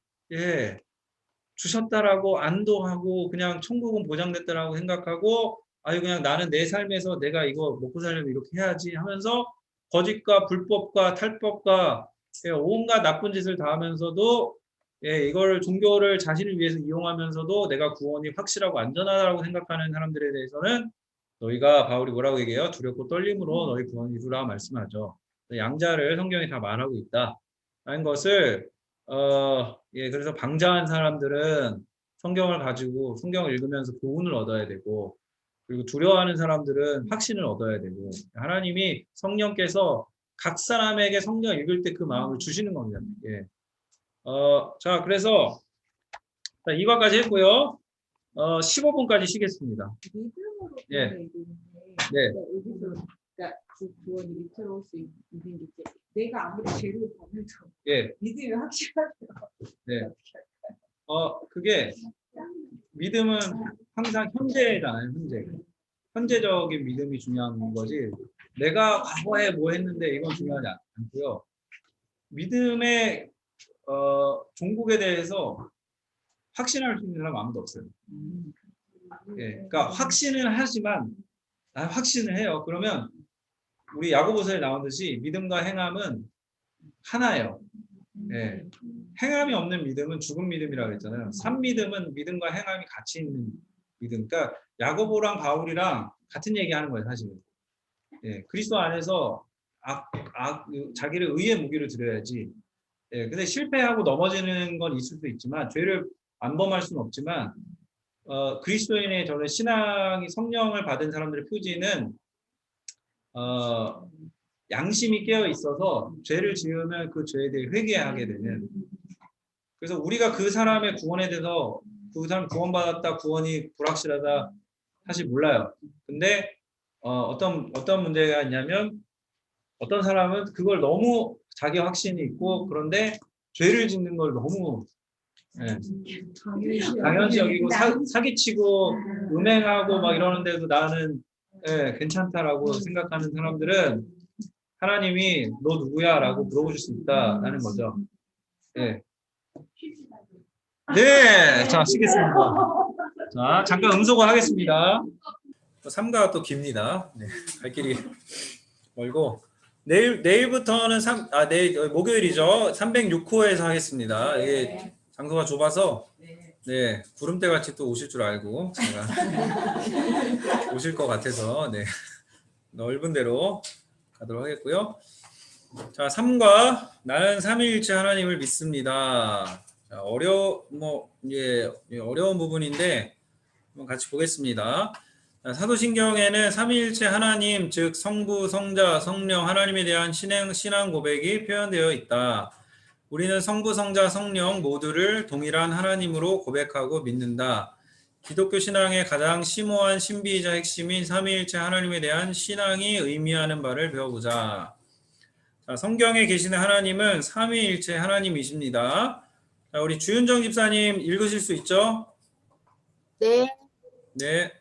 주셨다라고 안도하고 그냥 천국은 보장됐다라고 생각하고 그냥 나는 내 삶에서 내가 이거 먹고 살려면 이렇게 해야지 하면서 거짓과 불법과 탈법과 온갖 나쁜 짓을 다 하면서도 이걸 종교를 자신을 위해서 이용하면서도 내가 구원이 확실하고 안전하다고 생각하는 사람들에 대해서는 너희가 바울이 뭐라고 얘기해요? 두렵고 떨림으로 너희 구원을 이루라 말씀하죠. 양자를 성경이 다 말하고 있다 라는 것을 그래서 방자한 사람들은 성경을 가지고 성경을 읽으면서 교훈을 얻어야 되고 그리고 두려워하는 사람들은 확신을 얻어야 되고 하나님이 성령께서 각 사람에게 성경 읽을 때 그 마음을 주시는 겁니다. 자 그래서 이거까지 했고요. 15분까지 쉬겠습니다. 믿음으로 여기서 그러니까 그 구원이 위태로울 수 있는 게 내가 아무리 죄를 범해도 믿음이 확실하죠. 그게 믿음은 항상 현재잖아요. 현재적인 믿음이 중요한 거지. 내가 과거에 뭐 했는데 이건 중요하지 않고요. 믿음의 종국에 대해서 확신할 수 있는 사람 아무도 없어요. 그러니까 확신을 하지만 확신을 해요. 그러면 우리 야고보서에 나오듯이 믿음과 행함은 하나예요. 행함이 없는 믿음은 죽은 믿음이라고 했잖아요. 산 믿음은 믿음과 행함이 같이 있는 믿음. 그러니까 야고보랑 바울이랑 같은 얘기하는 거예요, 사실은. 그리스도 안에서 자기를 의의 무기를 드려야지 예, 근데 실패하고 넘어지는 건 있을 수 있지만 죄를 안 범할 수는 없지만 그리스도인의 저는 신앙이 성령을 받은 사람들의 표지는 양심이 깨어 있어서 죄를 지으면 그 죄에 대해 회개하게 되는. 그래서 우리가 그 사람의 구원에 대해서 그 사람 구원받았다, 구원이 불확실하다 사실 몰라요. 근데 어떤 문제가 있냐면 어떤 사람은 그걸 너무 자기 확신이 있고 그런데 죄를 짓는 걸 너무 당연시 여기고 사기치고 음행하고 막 이러는데도 나는 괜찮다라고 생각하는 사람들은 하나님이 너 누구야? 라고 물어보실 수 있다라는 거죠. 네. 네, 자, 쉬겠습니다. 자, 잠깐 음소거 하겠습니다. 3가가 또 깁니다. 네, 갈 길이 멀고. 내일부터는 내일 목요일이죠. 306호에서 하겠습니다. 이게 장소가 좁아서 네, 구름대 같이 또 오실 줄 알고 제가 오실 것 같아서 네, 넓은 데로 가도록 하겠고요. 자, 3과 나는 삼위일체 하나님을 믿습니다. 자, 어려운 부분인데 한번 같이 보겠습니다. 자, 사도신경에는 삼위일체 하나님, 즉 성부, 성자, 성령 하나님에 대한 신앙 고백이 표현되어 있다. 우리는 성부, 성자, 성령 모두를 동일한 하나님으로 고백하고 믿는다. 기독교 신앙의 가장 심오한 신비이자 핵심인 삼위일체 하나님에 대한 신앙이 의미하는 바를 배워보자. 자, 성경에 계시는 하나님은 삼위일체 하나님이십니다. 자, 우리 주윤정 집사님 읽으실 수 있죠? 네. 네.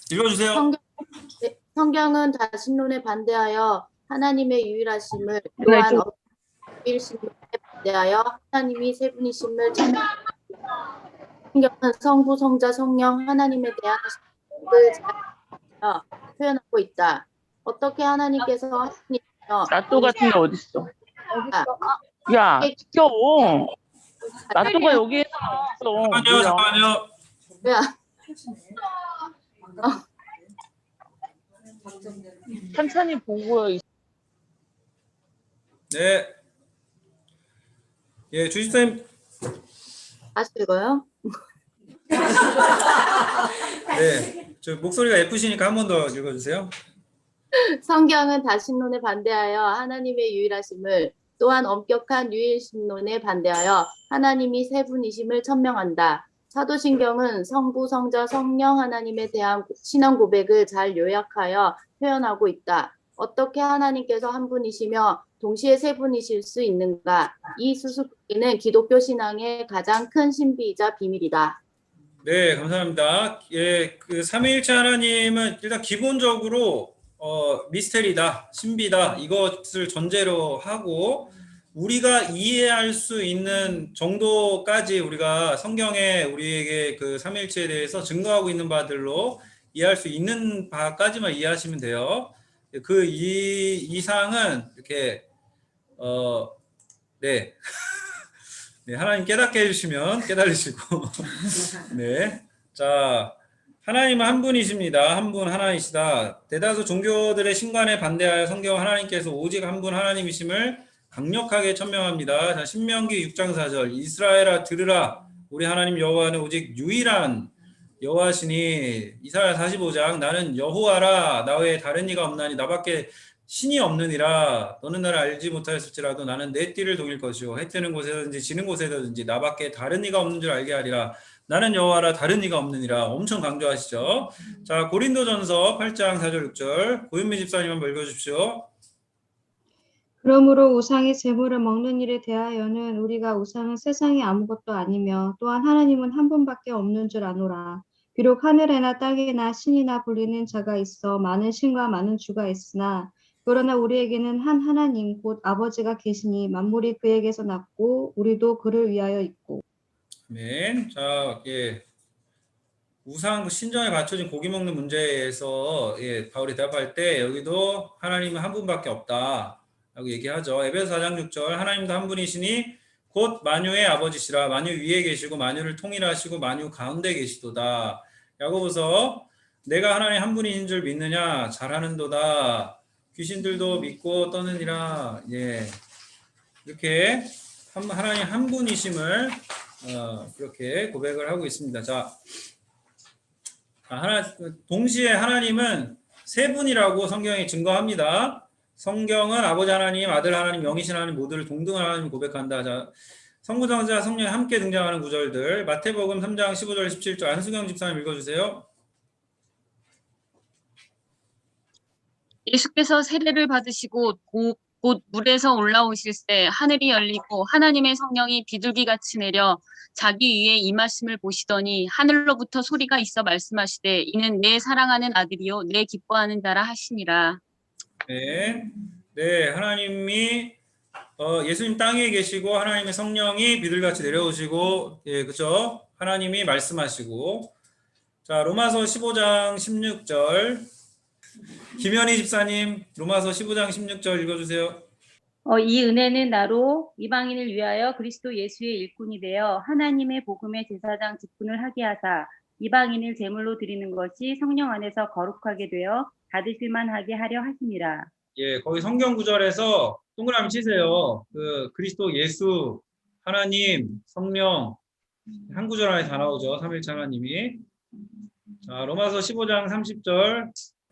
읽어주세요. 성경은 다신론에 반대하여 하나님의 유일하심을 또한 유일신론에 반대하여 하나님이 세 분이심을 찬양합니다. 성경은 성부, 성자, 성령 하나님에 대한 신앙을 잘 표현하고 있다. 어떻게 하나님께서 하나님이며 나또 같은 게 어딨어? 야, 귀여워. 나또가 여기에서 없어. 잠깐만요. 뭐야? 천천히 보고. 네. 예, 주집사님. 다시 읽어요? 네, 저 목소리가 예쁘시니까 한 번 더 읽어주세요. 성경은 다신론에 반대하여 하나님의 유일하심을 또한 엄격한 유일신론에 반대하여 하나님이 세 분이심을 천명한다. 사도신경은 성부, 성자, 성령 하나님에 대한 신앙 고백을 잘 요약하여 표현하고 있다. 어떻게 하나님께서 한 분이시며 동시에 세 분이실 수 있는가? 이 수수께끼는 기독교 신앙의 가장 큰 신비이자 비밀이다. 네, 감사합니다. 예, 그 삼위일체 하나님은 일단 기본적으로 미스테리다, 신비다 이것을 전제로 하고 우리가 이해할 수 있는 정도까지 우리가 성경에 우리에게 그 삼위일체에 대해서 증거하고 있는 바들로 이해할 수 있는 바까지만 이해하시면 돼요. 그 이상은 이렇게 네. 네, 하나님 깨닫게 해주시면 깨달으시고 네, 자 하나님은 한 분이십니다. 한 분 하나이시다. 대다수 종교들의 신관에 반대하여 성경 하나님께서 오직 한 분 하나님이심을 강력하게 천명합니다. 자, 신명기 6장 4절 이스라엘아 들으라 우리 하나님 여호와는 오직 유일한 여호와시니. 이사야 45장 나는 여호와라 나 외에 다른 이가 없나니 나밖에 신이 없느니라. 너는 나를 알지 못하였을지라도 나는 내 띠를 동일 것이요 해 뜨는 곳에든지 지는 곳에든지 나밖에 다른 이가 없는 줄 알게 하리라. 나는 여호와라 다른 이가 없느니라. 엄청 강조하시죠. 자, 고린도전서 8장 4절 6절 고윤미 집사님 한번 읽어주십시오. 그러므로 우상의 제물을 먹는 일에 대하여는 우리가 우상은 세상에 아무것도 아니며 또한 하나님은 한 분밖에 없는 줄 아노라. 비록 하늘에나 땅에나 신이나 불리는 자가 있어 많은 신과 많은 주가 있으나 그러나 우리에게는 한 하나님 곧 아버지가 계시니 만물이 그에게서 났고 우리도 그를 위하여 있고. 아멘. 자, 예. 우상 신전에 갖춰진 고기 먹는 문제에서 예, 바울이 대답할 때 여기도 하나님은 한 분밖에 없다 라고 얘기하죠. 에베소 4장 6절 하나님도 한 분이시니 곧 만유의 아버지시라. 만유 위에 계시고 만유를 통일하시고 만유 가운데 계시도다. 야고보서 내가 하나님 한 분인 줄 믿느냐 잘하는도다. 귀신들도 믿고 떠느니라. 예. 이렇게 하나님 한 분이심을 그렇게 고백을 하고 있습니다. 자, 동시에 하나님은 세 분이라고 성경이 증거합니다. 성경은 아버지 하나님, 아들 하나님, 영이신 하나님 모두를 동등한 하나님 고백한다. 자, 성부장자 성령이 함께 등장하는 구절들 마태복음 3장 15절 17절 안수경 집사님 읽어주세요. 예수께서 세례를 받으시고 곧 물에서 올라오실 때 하늘이 열리고 하나님의 성령이 비둘기같이 내려 자기 위에 임하심을 보시더니 하늘로부터 소리가 있어 말씀하시되 이는 내 사랑하는 아들이요 내 기뻐하는 자라 하시니라. 네, 하나님이 예수님 땅에 계시고 하나님의 성령이 비둘기같이 내려오시고, 예, 그렇죠? 하나님이 말씀하시고, 자 로마서 15장 16절 김현희 집사님 로마서 15장 16절 읽어주세요. 이 은혜는 나로 이방인을 위하여 그리스도 예수의 일꾼이 되어 하나님의 복음의 제사장 직분을 하게 하사 이방인을 제물로 드리는 것이 성령 안에서 거룩하게 되어 받으실만 하게 하려 하심이라. 예, 거기 성경 구절에서 동그라미 치세요. 그 그리스도 예수 하나님 성령 한 구절 안에 다 나오죠. 삼일체 하나님이. 자 로마서 15장 30절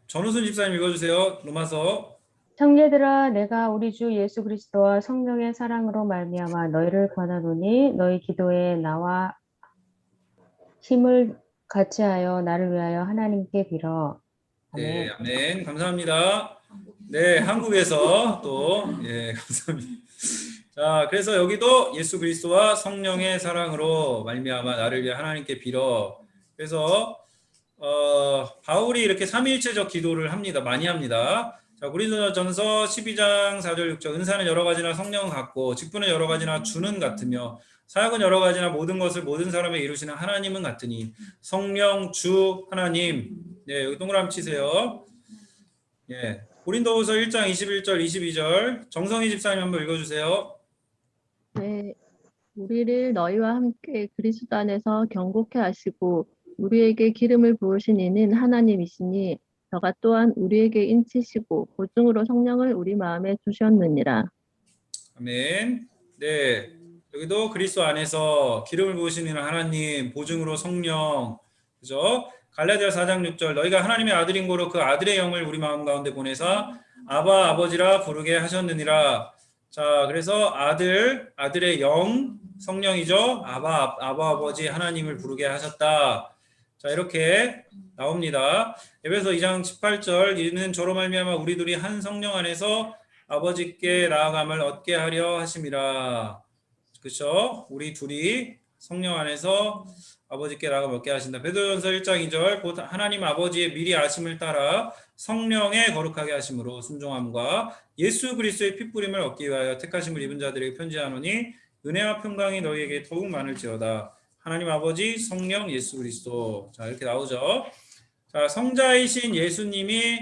전우순 집사님 읽어주세요. 로마서. 형제들아 내가 우리 주 예수 그리스도와 성령의 사랑으로 말미암아 너희를 권하노니 너희 기도에 나와 힘을 같이 하여 나를 위하여 하나님께 빌어. 아멘. 네, 아멘. 감사합니다. 네, 한국에서 또 예, 감사합니다. 자, 그래서 여기도 예수 그리스도와 성령의 사랑으로 말미암아 나를 위해 하나님께 빌어. 그래서 바울이 이렇게 삼위일체적 기도를 합니다. 많이 합니다. 자, 고린도전서 12장 4절 6절 은사는 여러 가지나 성령은 같고 직분은 여러 가지나 주는 같으며 사역은 여러 가지나 모든 것을 모든 사람에게 이루시는 하나님은 같으니 성령 주 하나님. 네, 여기 동그라미 치세요. 예. 고린도후서 1장 21절 22절 정성희 집사님 한번 읽어주세요. 네, 우리를 너희와 함께 그리스도 안에서 경고케 하시고 우리에게 기름을 부으신 이는 하나님이시니 저가 또한 우리에게 인치시고 보증으로 성령을 우리 마음에 주셨느니라. 아멘. 네, 여기도 그리스도 안에서 기름을 부으시는 하나님, 보증으로 성령, 그죠? 갈라디아 4장 6절 너희가 하나님의 아들인 고로 그 아들의 영을 우리 마음 가운데 보내사 아바 아버지라 부르게 하셨느니라. 자, 그래서 아들의 영, 성령이죠. 아바 아버지 하나님을 부르게 하셨다. 자, 이렇게 나옵니다. 에베소 2장 18절 이는 저로 말미암아 우리 둘이 한 성령 안에서 아버지께 나아감을 얻게 하려 하심이라. 그렇죠? 우리 둘이 성령 안에서 아버지께 나아감을 얻게 하신다. 베드로전서 1장 2절 곧 하나님 아버지의 미리 아심을 따라 성령에 거룩하게 하심으로 순종함과 예수 그리스도의 핏부림을 얻기 위하여 택하심을 입은 자들에게 편지하노니 은혜와 평강이 너희에게 더욱 많을지어다. 하나님 아버지, 성령, 예수 그리스도. 자, 이렇게 나오죠. 자, 성자이신 예수님이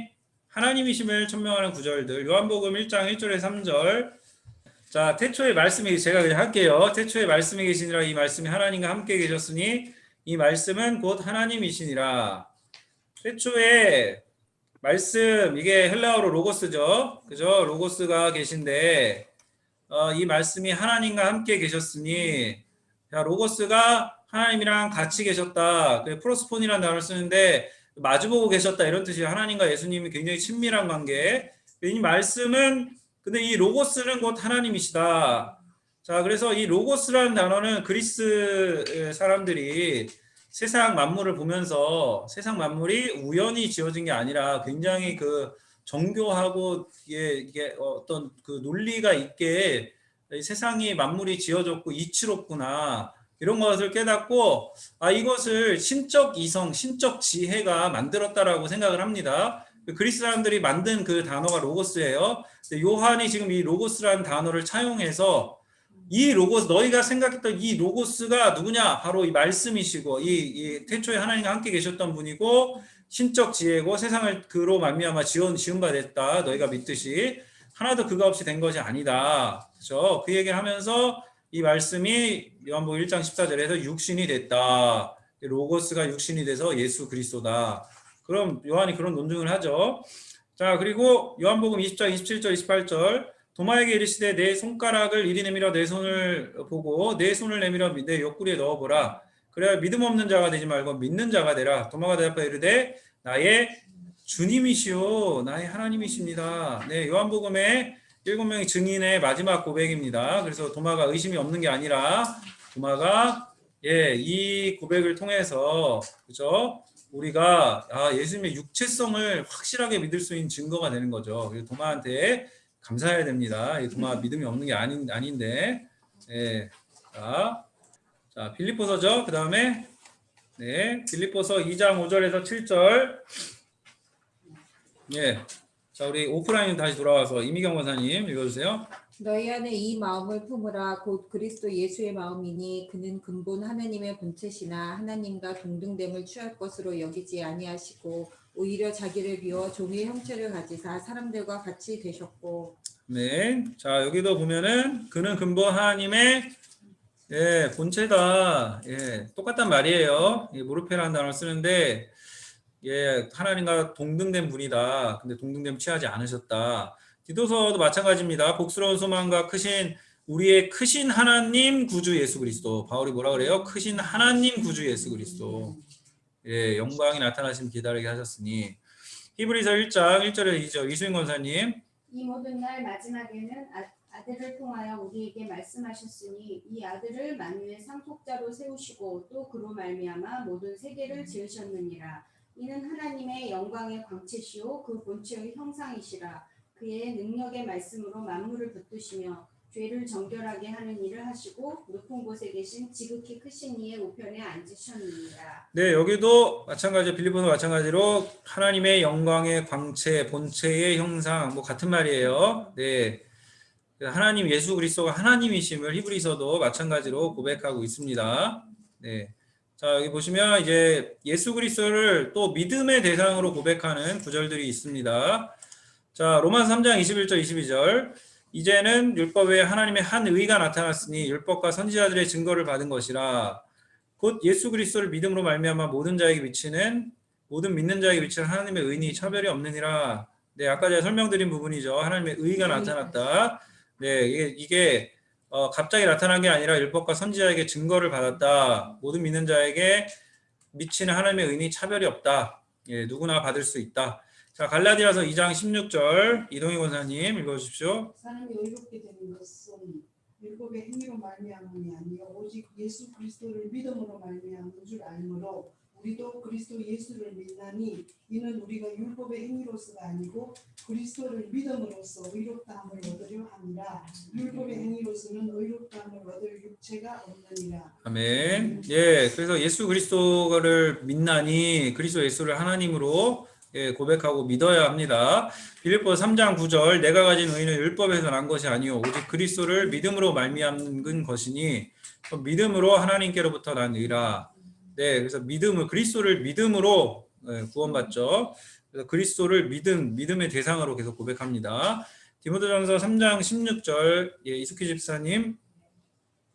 하나님이심을 천명하는 구절들. 요한복음 1장 1절에 3절. 자, 태초에 말씀이 제가 그냥 할게요. 태초에 말씀이 계시니라 이 말씀이 하나님과 함께 계셨으니 이 말씀은 곧 하나님이시니라. 태초에 말씀 이게 헬라어로 로고스죠. 그죠? 로고스가 계신데 이 말씀이 하나님과 함께 계셨으니 자, 로고스가 하나님이랑 같이 계셨다. 프로스폰이라는 단어를 쓰는데 마주보고 계셨다 이런 뜻이에요. 하나님과 예수님이 굉장히 친밀한 관계. 이 말씀은 근데 이 로고스는 곧 하나님이시다. 자, 그래서 이 로고스라는 단어는 그리스 사람들이 세상 만물을 보면서 세상 만물이 우연히 지어진 게 아니라 굉장히 그 정교하고 이게 어떤 그 논리가 있게 세상이 만물이 지어졌고 이치롭구나 이런 것을 깨닫고 이것을 신적 이성, 신적 지혜가 만들었다라고 생각을 합니다. 그리스 사람들이 만든 그 단어가 로고스예요. 요한이 지금 이 로고스라는 단어를 차용해서 이 로고스 너희가 생각했던 이 로고스가 누구냐? 바로 이 말씀이시고 이 태초에 하나님과 함께 계셨던 분이고 신적 지혜고 세상을 그로 말미암아 지은 바 됐다. 너희가 믿듯이 하나도 그가 없이 된 것이 아니다. 그렇죠? 그 얘기를 하면서 이 말씀이 요한복음 1장 14절에서 육신이 됐다. 로고스가 육신이 돼서 예수 그리스도다. 그럼 요한이 그런 논증을 하죠. 자, 그리고 요한복음 20장 27절 28절 도마에게 이르시되 내 손가락을 이리 내밀어 내 손을 보고 내 손을 내밀어 내 옆구리에 넣어보라. 그래야 믿음 없는 자가 되지 말고 믿는 자가 되라. 도마가 대답하여 이르되 나의 주님이시오 나의 하나님이십니다. 네, 요한복음의 7명의 증인의 마지막 고백입니다. 그래서 도마가 의심이 없는 게 아니라 도마가 이 고백을 통해서 그죠? 우리가 예수님의 육체성을 확실하게 믿을 수 있는 증거가 되는 거죠. 그래서 도마한테 감사해야 됩니다. 이 도마 믿음이 없는 게 아닌데. 네. 자, 빌립보서죠. 그 다음에 빌립보서 2장 5절에서 7절. 자, 우리 오프라인 다시 돌아와서 이미경 권사님 읽어주세요. 너희 안에 이 마음을 품으라. 곧 그리스도 예수의 마음이니 그는 근본 하나님의 본체시나 하나님과 동등됨을 취할 것으로 여기지 아니하시고 오히려 자기를 비워 종의 형체를 가지사 사람들과 같이 되셨고. 네. 자, 여기도 보면은 그는 근본 하나님의 본체다. 똑같단 말이에요. 모르페라는 단어를 쓰는데 하나님과 동등된 분이다. 근데 동등됨 취하지 않으셨다. 디도서도 마찬가지입니다. 복스러운 소망과 우리의 크신 하나님 구주 예수 그리스도. 바울이 뭐라 그래요? 크신 하나님 구주 예수 그리스도. 영광이 나타나심 기다리게 하셨으니. 히브리서 1장 1절에 2절 이수인 권사님. 이 모든 날 마지막에는 아들을 통하여 우리에게 말씀하셨으니 이 아들을 만유의 상속자로 세우시고 또 그로 말미암아 모든 세계를 지으셨느니라. 이는 하나님의 영광의 광채시요 그 본체의 형상이시라. 그의 능력의 말씀으로 만물을 붙드시며 죄를 정결하게 하는 일을 하시고 높은 곳에 계신 지극히 크신 이의 우편에 앉으셨느니라. 네, 여기도 마찬가지 빌립보서 마찬가지로 하나님의 영광의 광채, 본체의 형상 같은 말이에요. 네, 하나님 예수 그리스도가 하나님이심을 히브리서도 마찬가지로 고백하고 있습니다. 네. 자, 여기 보시면 이제 예수 그리스도를 또 믿음의 대상으로 고백하는 구절들이 있습니다. 자, 로마서 3장 21절 22절. 이제는 율법 외에 하나님의 한 의가 나타났으니 율법과 선지자들의 증거를 받은 것이라. 곧 예수 그리스도를 믿음으로 말미암아 모든 믿는 자에게 비치는 하나님의 의니 차별이 없느니라. 네, 아까 제가 설명드린 부분이죠. 하나님의 의가 나타났다. 네, 이게 갑자기 나타난 게 아니라 율법과 선지자에게 증거를 받았다. 모든 믿는 자에게 미치는 하나님의 의니 차별이 없다. 누구나 받을 수 있다. 자, 갈라디아서 2장 16절 이동희 권사님 읽어주십시오. 사람이 의롭게 되는 것은 율법의 행위로 말미암음이 아니요 오직 예수 그리스도를 믿음으로 말미암은 줄 알므로 우리도 그리스도 예수를 믿나니 이는 우리가 율법의 행위로서가 아니고 그리스도를 믿음으로써 의롭다함을 얻으려 함이라. 율법의 행위로서는 의롭다함을 얻을 육체가 없느니라. 아멘. 그래서 예수 그리스도를 믿나니 그리스도 예수를 하나님으로 고백하고 믿어야 합니다. 빌립보서 3장 9절 내가 가진 의는 율법에서 난 것이 아니요 오직 그리스도를 믿음으로 말미암은 것이니 믿음으로 하나님께로부터 난 의라. 네, 그래서 그리스도를 믿음으로 구원받죠. 그래서 그리스도를 믿음의 대상으로 계속 고백합니다. 디모데전서 3장 16절 이숙희 집사님.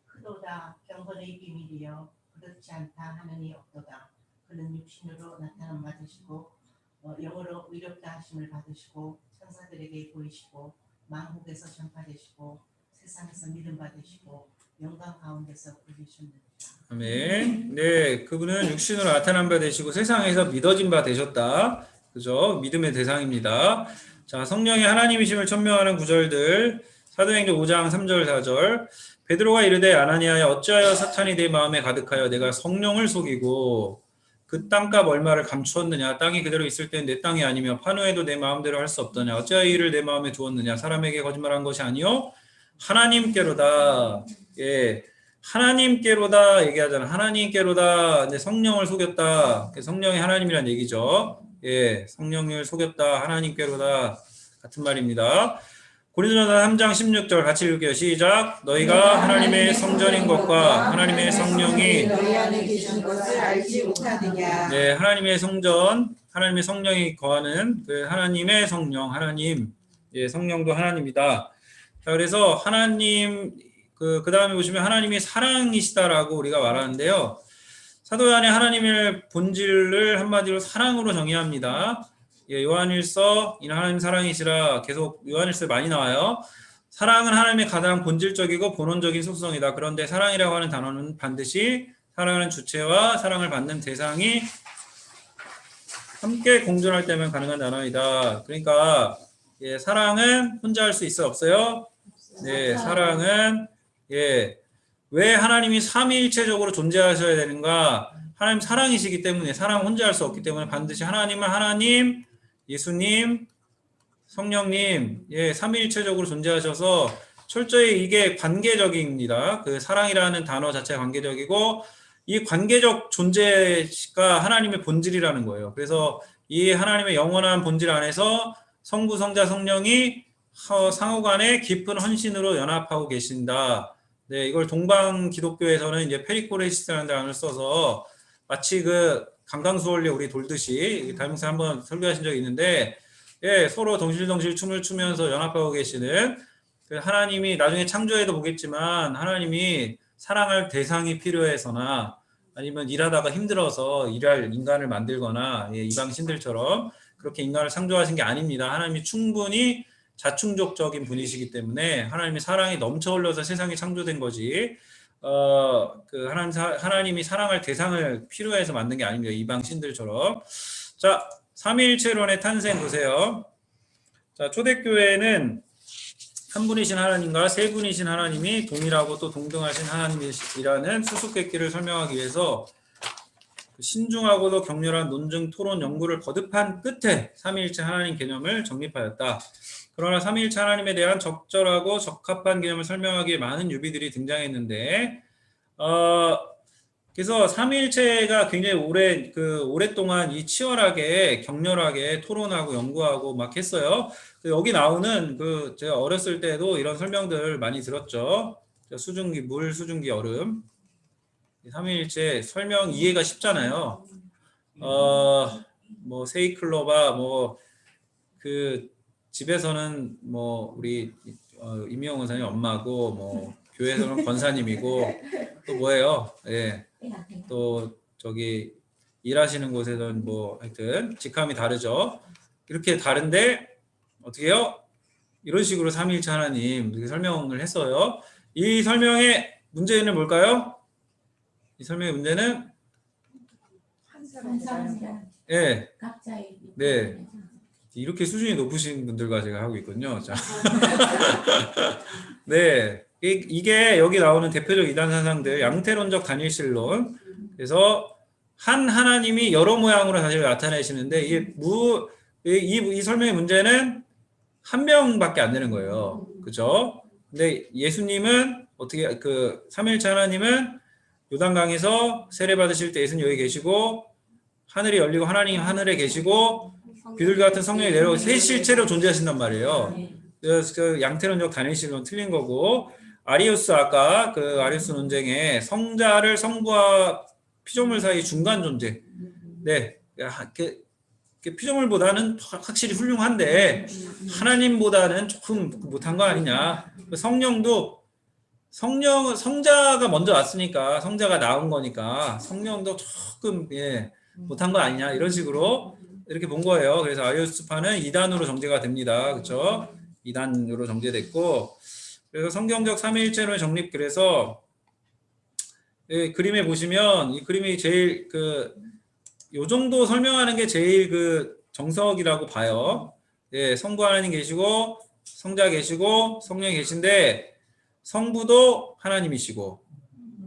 그러다 경건의 비밀이여 그렇지 않다 하느니 없도다. 그는 육신으로 나타남 받으시고 영으로 의롭다 하심을 받으시고 천사들에게 보이시고 만국에서 전파되시고 세상에서 믿음 받으시고 영광 가운데서 부르셨느니라. 아멘. 네, 그분은 육신으로 나타난 바 되시고 세상에서 믿어진 바 되셨다. 그죠? 믿음의 대상입니다. 자, 성령의 하나님이심을 천명하는 구절들. 사도행전 5장 3절 4절. 베드로가 이르되 아나니아야 어찌하여 사탄이 내 마음에 가득하여 내가 성령을 속이고 그 땅값 얼마를 감추었느냐. 땅이 그대로 있을 때는 내 땅이 아니며 판후에도 내 마음대로 할 수 없더냐. 어찌하여 이 일을 내 마음에 두었느냐. 사람에게 거짓말한 것이 아니요 하나님께로다. 하나님께로다 얘기하잖아. 하나님께로다. 근데 성령을 속였다. 성령이 하나님이란 얘기죠. 성령을 속였다. 하나님께로다. 같은 말입니다. 고린도전서 3장 16절 같이 읽을게요. 시작. 너희가 하나님의 성전인 것과 하나님의 성령이 너희 안에 계신 것을 알지 못하느냐. 네, 하나님의 성전, 하나님의 성령이 거하는 그 하나님의 성령, 하나님, 성령도 하나님이다. 자, 그래서 하나님 그 다음에 보시면 하나님이 사랑이시다라고 우리가 말하는데요. 사도 요한이 하나님의 본질을 한마디로 사랑으로 정의합니다. 요한일서 이는 하나님 사랑이시라 계속 요한일서에 많이 나와요. 사랑은 하나님의 가장 본질적이고 본원적인 속성이다. 그런데 사랑이라고 하는 단어는 반드시 사랑하는 주체와 사랑을 받는 대상이 함께 공존할 때만 가능한 단어이다. 그러니까 예, 사랑은 혼자 할 수 있어요? 없어요? 네, 사랑은 왜 하나님이 삼위일체적으로 존재하셔야 되는가? 하나님 사랑이시기 때문에, 사랑 혼자 할 수 없기 때문에 반드시 하나님은 하나님, 예수님, 성령님, 삼위일체적으로 존재하셔서 철저히 이게 관계적입니다. 그 사랑이라는 단어 자체가 관계적이고 이 관계적 존재가 하나님의 본질이라는 거예요. 그래서 이 하나님의 영원한 본질 안에서 성부, 성자, 성령이 상호간에 깊은 헌신으로 연합하고 계신다. 네, 이걸 동방 기독교에서는 이제 페리코레시스라는 단어를 써서 마치 그 강강수원래 우리 돌듯이 닮은새 한번 설교하신 적이 있는데, 서로 덩실덩실 춤을 추면서 연합하고 계시는 그 하나님이 나중에 창조에도 보겠지만 하나님이 사랑할 대상이 필요해서나 아니면 일하다가 힘들어서 일할 인간을 만들거나 이방 신들처럼 그렇게 인간을 창조하신 게 아닙니다. 하나님이 충분히 자충족적인 분이시기 때문에 하나님의 사랑이 넘쳐 흘러서 세상이 창조된 거지. 그 하나님이 사랑할 대상을 필요해서 만든 게 아닙니다. 이방 신들처럼. 자, 삼위일체론의 탄생 보세요. 자, 초대교회는 한 분이신 하나님과 세 분이신 하나님이 동일하고 또 동등하신 하나님이라는 수수께끼를 설명하기 위해서 신중하고도 격렬한 논증, 토론, 연구를 거듭한 끝에 삼위일체 하나님 개념을 정립하였다. 그러나 삼위일체 하나님에 대한 적절하고 적합한 개념을 설명하기에 많은 유비들이 등장했는데, 그래서 삼위일체가 굉장히 오랫동안 이 치열하게 격렬하게 토론하고 연구하고 막 했어요. 여기 나오는 제가 어렸을 때도 이런 설명들 많이 들었죠. 수증기 물, 수증기 얼음. 삼위일체 설명 이해가 쉽잖아요. 뭐 세이클로바 집에서는 우리 임미영 원사님 엄마고 교회에서는 권사님이고 또 뭐예요? 또 저기 일하시는 곳에서는 하여튼 직함이 다르죠. 이렇게 다른데 어떻게 해요? 이런 식으로 삼위일체 하나님 이렇게 설명을 했어요. 이 설명의 문제는 뭘까요? 이 설명의 문제는 네. 이렇게 수준이 높으신 분들과 제가 하고 있군요. 자. 네. 이게 여기 나오는 대표적 이단 사상들, 양태론적 단일신론. 그래서 한 하나님이 여러 모양으로 사실 나타내시는데 이 설명의 문제는 한 명밖에 안 되는 거예요. 그죠? 근데 예수님은 어떻게 삼위일체 하나님은 요단강에서 세례 받으실 때 예수님 여기 계시고 하늘이 열리고 하나님 하늘에 계시고 비둘기 같은 성령이 내려오고 세 실체로 존재하신단 말이에요. 그래서 양태론적 단일신론 틀린 거고, 아리우스 아까 아리우스 논쟁에 성자를 성부와 피조물 사이 중간 존재. 네, 피조물보다는 확실히 훌륭한데 하나님보다는 조금 못한 거 아니냐. 성령도 성자가 먼저 왔으니까 성자가 나온 거니까 성령도 조금 못한 거 아니냐 이런 식으로 이렇게 본 거예요. 그래서 아리우스파는 2단으로 정제가 됩니다. 그렇죠? 2단으로 정제됐고, 그래서 성경적 삼위일체론의 정립, 그래서 그림에 보시면 이 그림이 제일 요 정도 설명하는 게 제일 정석이라고 봐요. 성부 하나님 계시고 성자 계시고 성령이 계신데 성부도 하나님이시고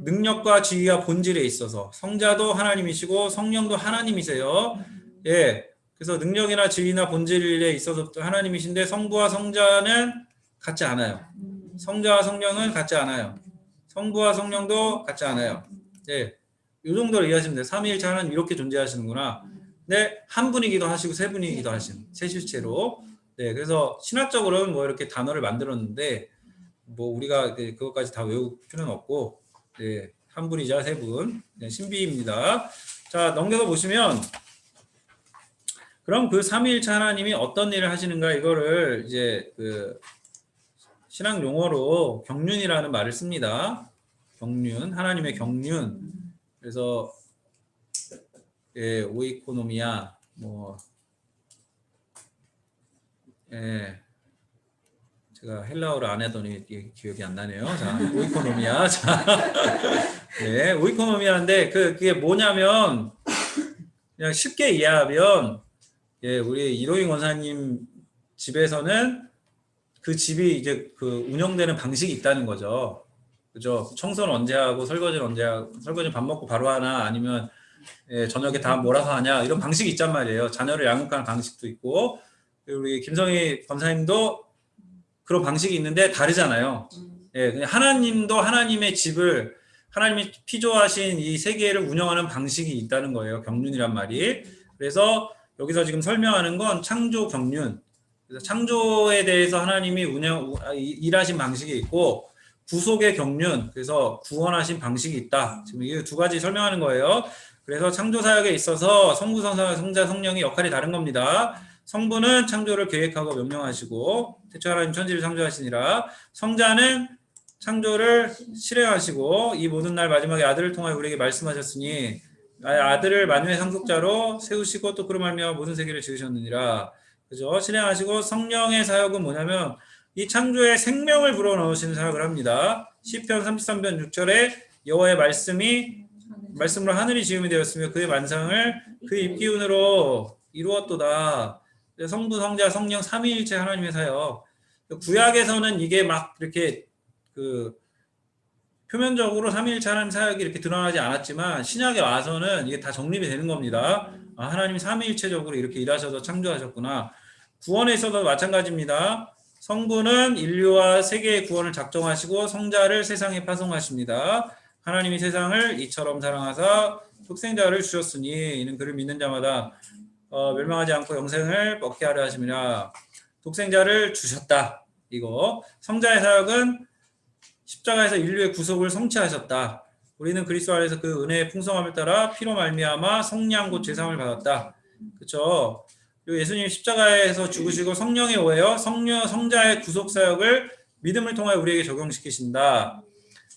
능력과 지위와 본질에 있어서 성자도 하나님이시고 성령도 하나님이세요. 그래서 능력이나 지위나 본질에 있어서 하나님이신데 성부와 성자는 같지 않아요. 성자와 성령은 같지 않아요. 성부와 성령도 같지 않아요. 이 정도로 이해하시면 돼요. 삼위일체 하나님 이렇게 존재하시는구나. 근데 한 분이기도 하시고 세 분이기도 하신 세 실체로. 그래서 신학적으로는 이렇게 단어를 만들었는데 우리가 그것까지 다 외울 필요는 없고, 한 분이자 세 분, 신비입니다. 자, 넘겨서 보시면 그럼 삼위일체 하나님이 어떤 일을 하시는가, 이거를 이제 신학 용어로 경륜이라는 말을 씁니다. 경륜, 하나님의 경륜. 그래서 오이코노미아 제가 헬라어를 안 하더니 기억이 안 나네요. 자, 오이코노미아. 자, 네, 오이코노미아인데 그게 뭐냐면 그냥 쉽게 이해하면 예, 우리 이로잉 원사님 집에서는 그 집이 이제 그 운영되는 방식이 있다는 거죠. 그죠? 청소는 언제 하고 설거지는 언제 하고 설거지 밥 먹고 바로 하나 아니면 예, 저녁에 다 몰아서 하냐 이런 방식이 있단 말이에요. 자녀를 양육하는 방식도 있고 우리 김성희 권사님도 그런 방식이 있는데 다르잖아요. 예, 그냥 하나님도 하나님의 집을 하나님이 피조하신 이 세계를 운영하는 방식이 있다는 거예요. 경륜이란 말이. 그래서 여기서 지금 설명하는 건 창조 경륜. 그래서 창조에 대해서 하나님이 일하신 방식이 있고 구속의 경륜. 그래서 구원하신 방식이 있다. 지금 이 두 가지 설명하는 거예요. 그래서 창조 사역에 있어서 성부, 성자, 성령의 역할이 다른 겁니다. 성부는 창조를 계획하고 명령하시고 태초 하나님 천지를 창조하시니라. 성자는 창조를 실행하시고 이 모든 날 마지막에 아들을 통하여 우리에게 말씀하셨으니 아들을 만유의 상속자로 세우시고 또 그로 말미암아 모든 세계를 지으셨느니라. 그죠? 실행하시고 성령의 사역은 뭐냐면 이 창조에 생명을 불어넣으시는 사역을 합니다. 시편 33편 6절에 여호와의 말씀으로 하늘이 지음이 되었으며 그의 만상을 그의 입기운으로 이루었도다. 성부, 성자, 성령 삼위일체 하나님의 사역. 구약에서는 이게 막 이렇게 그 표면적으로 삼위일체 하나님 사역이 이렇게 드러나지 않았지만 신약에 와서는 이게 다 정립이 되는 겁니다. 아, 하나님이 삼위일체적으로 이렇게 일하셔서 창조하셨구나. 구원에 있어도 마찬가지입니다. 성부는 인류와 세계의 구원을 작정하시고 성자를 세상에 파송하십니다. 하나님이 세상을 이처럼 사랑하사 독생자를 주셨으니 이는 그를 믿는 자마다 멸망하지 않고 영생을 얻게 하려 하심이라. 독생자를 주셨다. 이거 성자의 사역은 십자가에서 인류의 구속을 성취하셨다. 우리는 그리스도 안에서 그 은혜의 풍성함을 따라 피로 말미암아 성량 곧 제사함을 받았다. 그렇죠? 그리고 예수님 십자가에서 죽으시고 성령에 오해요. 성자의 구속 사역을 믿음을 통하여 우리에게 적용시키신다.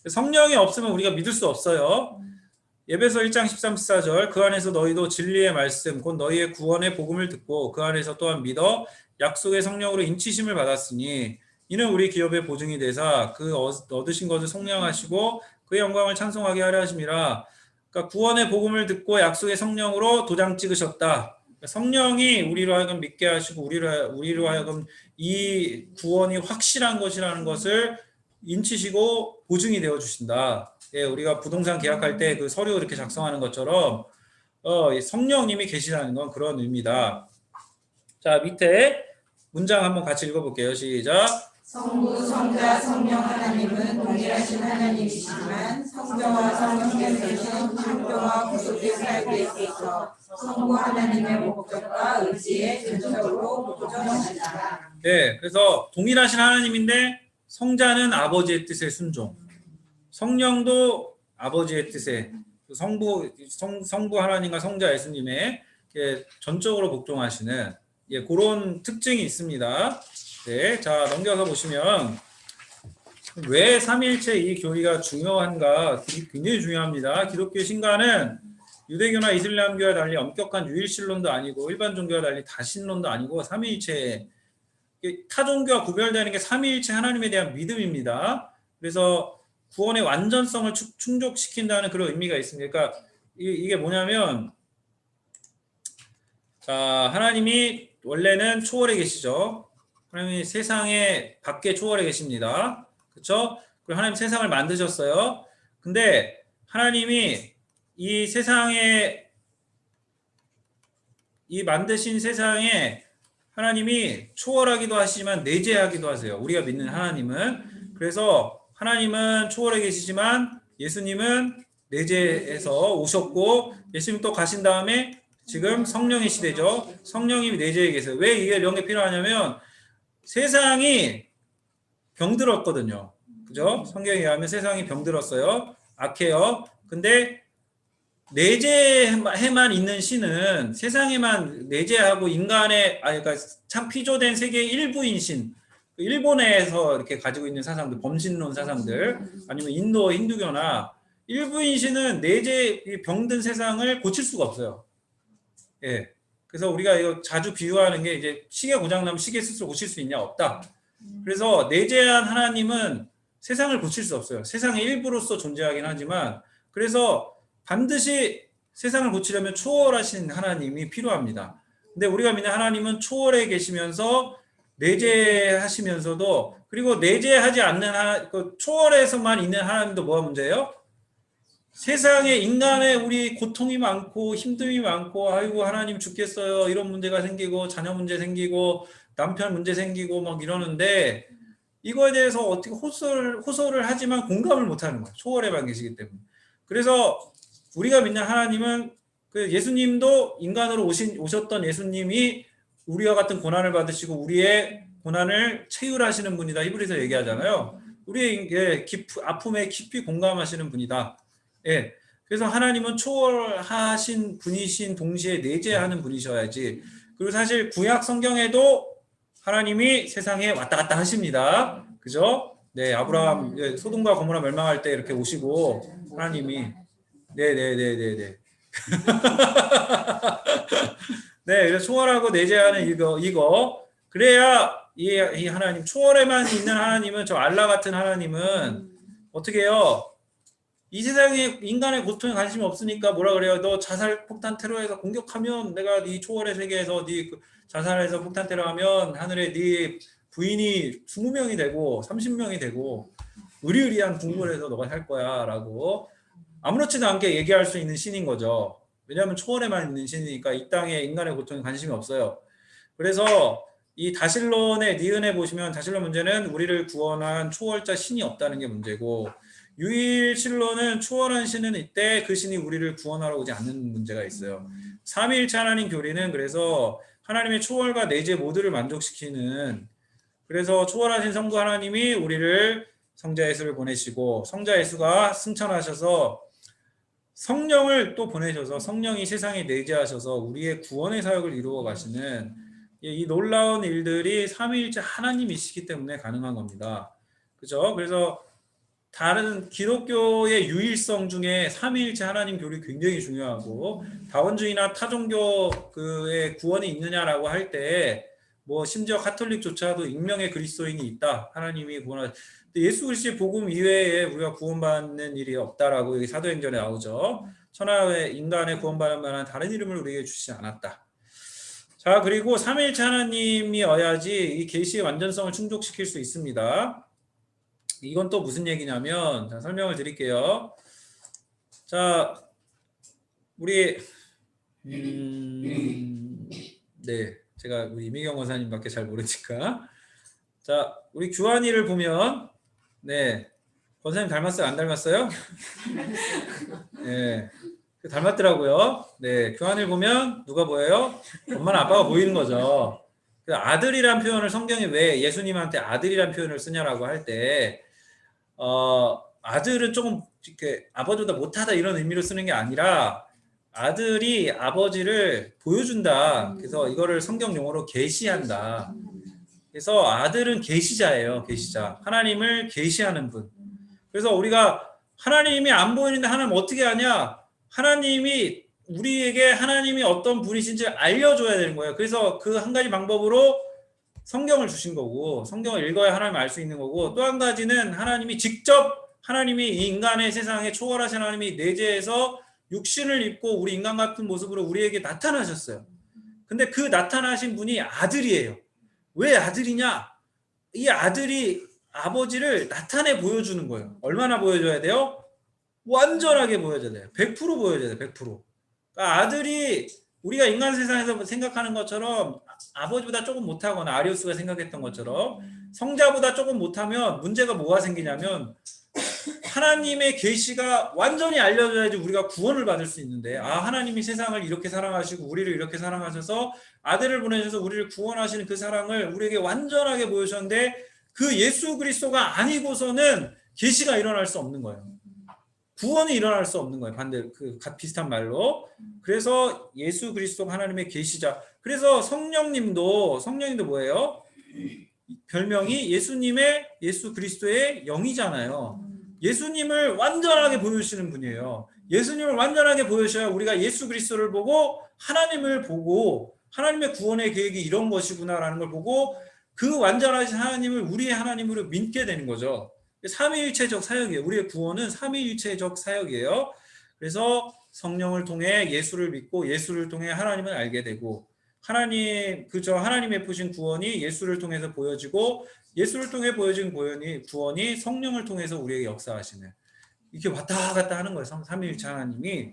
성령이 없으면 우리가 믿을 수 없어요. 에베소 1장 13, 14절 그 안에서 너희도 진리의 말씀 곧 너희의 구원의 복음을 듣고 그 안에서 또한 믿어 약속의 성령으로 인치심을 받았으니 이는 우리 기업의 보증이 되사 그 얻으신 것을 속량하시고 그의 영광을 찬송하게 하려 하심이라. 그러니까 구원의 복음을 듣고 약속의 성령으로 도장 찍으셨다. 그러니까 성령이 우리로 하여금 믿게 하시고 우리로 하여금 이 구원이 확실한 것이라는 것을 인치시고 보증이 되어 주신다. 예, 우리가 부동산 계약할 때 그 서류 이렇게 작성하는 것처럼 성령님이 계시다는 건 그런 의미다. 자, 밑에 문장 한번 같이 읽어볼게요. 시작. 성부, 성자, 성령 하나님은 동일하신 하나님이시지만 성자와 성령께서는 창조와 구속의 사역에 있어서 성부 하나님의 목적과 의지에 전적으로 복종하시다. 네, 그래서 동일하신 하나님인데 성자는 아버지의 뜻에 순종, 성령도 아버지의 뜻에 성부 하나님과 성자 예수님의 전적으로 복종하시는 그런 특징이 있습니다. 네, 자 넘겨서 보시면 왜 삼위일체 이 교리가 중요한가? 굉장히 중요합니다. 기독교의 신과는 유대교나 이슬람교와 달리 엄격한 유일신론도 아니고 일반 종교와 달리 다신론도 아니고 삼위일체, 타 종교와 구별되는 게 삼위일체 하나님에 대한 믿음입니다. 그래서 구원의 완전성을 충족시킨다는 그런 의미가 있습니다. 그러니까 이게 뭐냐면, 자, 하나님이 원래는 초월에 계시죠. 하나님이 세상에 밖에 초월에 계십니다. 그렇죠? 그리고 하나님 세상을 만드셨어요. 근데 하나님이 이 세상에, 이 만드신 세상에 하나님이 초월하기도 하시지만 내재하기도 하세요. 우리가 믿는 하나님은. 그래서 하나님은 초월에 계시지만 예수님은 내재해서 오셨고, 예수님 또 가신 다음에 지금 성령의 시대죠. 성령님이 내재해 계세요. 왜 이런 게 필요하냐면 세상이 병들었거든요. 그죠? 성경에 의하면 세상이 병들었어요. 악해요. 근데 내재에만 있는 신은 세상에만 내재하고 인간의, 그러니까 참 피조된 세계의 일부인 신, 일본에서 이렇게 가지고 있는 사상들, 범신론 사상들, 아니면 인도 힌두교나 일부인 신은 내재 병든 세상을 고칠 수가 없어요. 예. 그래서 우리가 이거 자주 비유하는 게 이제 시계 고장 나면 시계 스스로 고칠 수 있냐? 없다. 그래서 내재한 하나님은 세상을 고칠 수 없어요. 세상의 일부로서 존재하긴 하지만, 그래서 반드시 세상을 고치려면 초월하신 하나님이 필요합니다. 근데 우리가 믿는 하나님은 초월해 계시면서 내재하시면서도, 그리고 내재하지 않는 초월해서만 있는 하나님도 뭐가 문제예요? 세상에 인간의 우리 고통이 많고 힘듦이 많고, 아이고 하나님 죽겠어요, 이런 문제가 생기고 자녀 문제 생기고 남편 문제 생기고 막 이러는데, 이거에 대해서 어떻게 호소를 하지만 공감을 못하는 거예요. 초월에만 계시기 때문에. 그래서 우리가 믿는 하나님은, 그 예수님도 인간으로 오셨던 예수님이 우리와 같은 고난을 받으시고 우리의 고난을 체휼하시는 분이다, 히브리서 얘기하잖아요. 우리의 아픔에 깊이 공감하시는 분이다. 예. 그래서 하나님은 초월하신 분이신 동시에 내재하는 분이셔야지. 그리고 사실 구약 성경에도 하나님이 세상에 왔다 갔다 하십니다. 그죠? 네, 아브라함 소돔과 고모라 멸망할 때 이렇게 오시고 하나님이 네네네네네. 네, 그래서 초월하고 내재하는 이거 그래야 이 하나님, 초월에만 있는 하나님은, 저 알라 같은 하나님은 어떻게 해요? 이 세상에 인간의 고통에 관심이 없으니까 뭐라 그래요? 너 자살 폭탄 테러해서 공격하면 내가 네 초월의 세계에서 네 자살해서 폭탄 테러하면 하늘에 네 부인이 20명이 되고 30명이 되고 의리의리한 궁궐에서 너가 살 거야 라고 아무렇지도 않게 얘기할 수 있는 신인 거죠. 왜냐하면 초월에만 있는 신이니까 이 땅에 인간의 고통에 관심이 없어요. 그래서 이 다실론의 니은에 보시면, 다실론 문제는 우리를 구원한 초월자 신이 없다는 게 문제고, 유일신론은 초월한 신은 이때 그 신이 우리를 구원하러 오지 않는 문제가 있어요. 삼위일체 하나님 교리는 그래서 하나님의 초월과 내재 모두를 만족시키는, 그래서 초월하신 성부 하나님이 우리를 성자 예수를 보내시고, 성자 예수가 승천하셔서 성령을 또 보내셔서 성령이 세상에 내재하셔서 우리의 구원의 사역을 이루어 가시는 이 놀라운 일들이 삼위일체 하나님이시기 때문에 가능한 겁니다. 그죠? 그래서 다른 기독교의 유일성 중에 삼위일체 하나님 교리 굉장히 중요하고, 다원주의나 타종교의 구원이 있느냐라고 할 때 뭐 심지어 카톨릭조차도 익명의 그리스도인이 있다, 하나님이 구원하. 예수 그리스도의 복음 이외에 우리가 구원받는 일이 없다라고 여기 사도행전에 나오죠. 천하의 인간의 구원받을 만한 다른 이름을 우리에게 주시지 않았다. 자, 그리고 삼위일체 하나님이어야지 이 계시의 완전성을 충족시킬 수 있습니다. 이건 또 무슨 얘기냐면, 자, 설명을 드릴게요. 자, 우리 네, 제가 우리 이미경 원사님밖에 잘 모르니까, 자, 우리 규환이를 보면, 네, 권사님 닮았어요? 안 닮았어요? 네, 닮았더라고요. 네, 규환이를 보면 누가 보여요? 엄마나 아빠가 보이는 거죠. 아들이란 표현을 성경에 왜 예수님한테 아들이란 표현을 쓰냐라고 할 때, 아들은 조금 이렇게 아버지보다 못하다 이런 의미로 쓰는 게 아니라, 아들이 아버지를 보여준다. 그래서 이거를 성경 용어로 계시한다. 그래서 아들은 계시자예요. 계시자. 하나님을 계시하는 분. 그래서 우리가 하나님이 안 보이는데 하나님 어떻게 아냐? 하나님이 우리에게 하나님이 어떤 분이신지 알려줘야 되는 거예요. 그래서 그 한 가지 방법으로 성경을 주신 거고, 성경을 읽어야 하나님을 알 수 있는 거고, 또 한 가지는 하나님이 직접, 하나님이 이 인간의 세상에 초월하신 하나님이 내재해서 육신을 입고 우리 인간 같은 모습으로 우리에게 나타나셨어요. 근데 그 나타나신 분이 아들이에요. 왜 아들이냐? 이 아들이 아버지를 나타내 보여주는 거예요. 얼마나 보여줘야 돼요? 완전하게 보여줘야 돼요. 100% 보여줘야 돼요. 100%. 그러니까 아들이 우리가 인간 세상에서 생각하는 것처럼 아버지보다 조금 못하거나 아리우스가 생각했던 것처럼 성자보다 조금 못하면 문제가 뭐가 생기냐면, 하나님의 계시가 완전히 알려져야지 우리가 구원을 받을 수 있는데, 하나님이 세상을 이렇게 사랑하시고 우리를 이렇게 사랑하셔서 아들을 보내셔서 우리를 구원하시는 그 사랑을 우리에게 완전하게 보여주셨는데, 그 예수 그리스도가 아니고서는 계시가 일어날 수 없는 거예요. 구원이 일어날 수 없는 거예요. 반대 비슷한 말로. 그래서 예수 그리스도가 하나님의 계시자. 그래서 성령님도 뭐예요? 별명이 예수 그리스도의 영이잖아요. 예수님을 완전하게 보여주시는 분이에요. 예수님을 완전하게 보여주셔야 우리가 예수 그리스도를 보고 하나님을 보고, 하나님의 구원의 계획이 이런 것이구나라는 걸 보고 그 완전하신 하나님을 우리의 하나님으로 믿게 되는 거죠. 삼위일체적 사역이에요. 우리의 구원은 삼위일체적 사역이에요. 그래서 성령을 통해 예수를 믿고 예수를 통해 하나님을 알게 되고 하나님 그저 하나님 베푸신 구원이 예수를 통해서 보여지고 예수를 통해 보여진 구원이 성령을 통해서 우리에게 역사하시는 이렇게 왔다 갔다 하는 거예요. 삼위일체 하나님이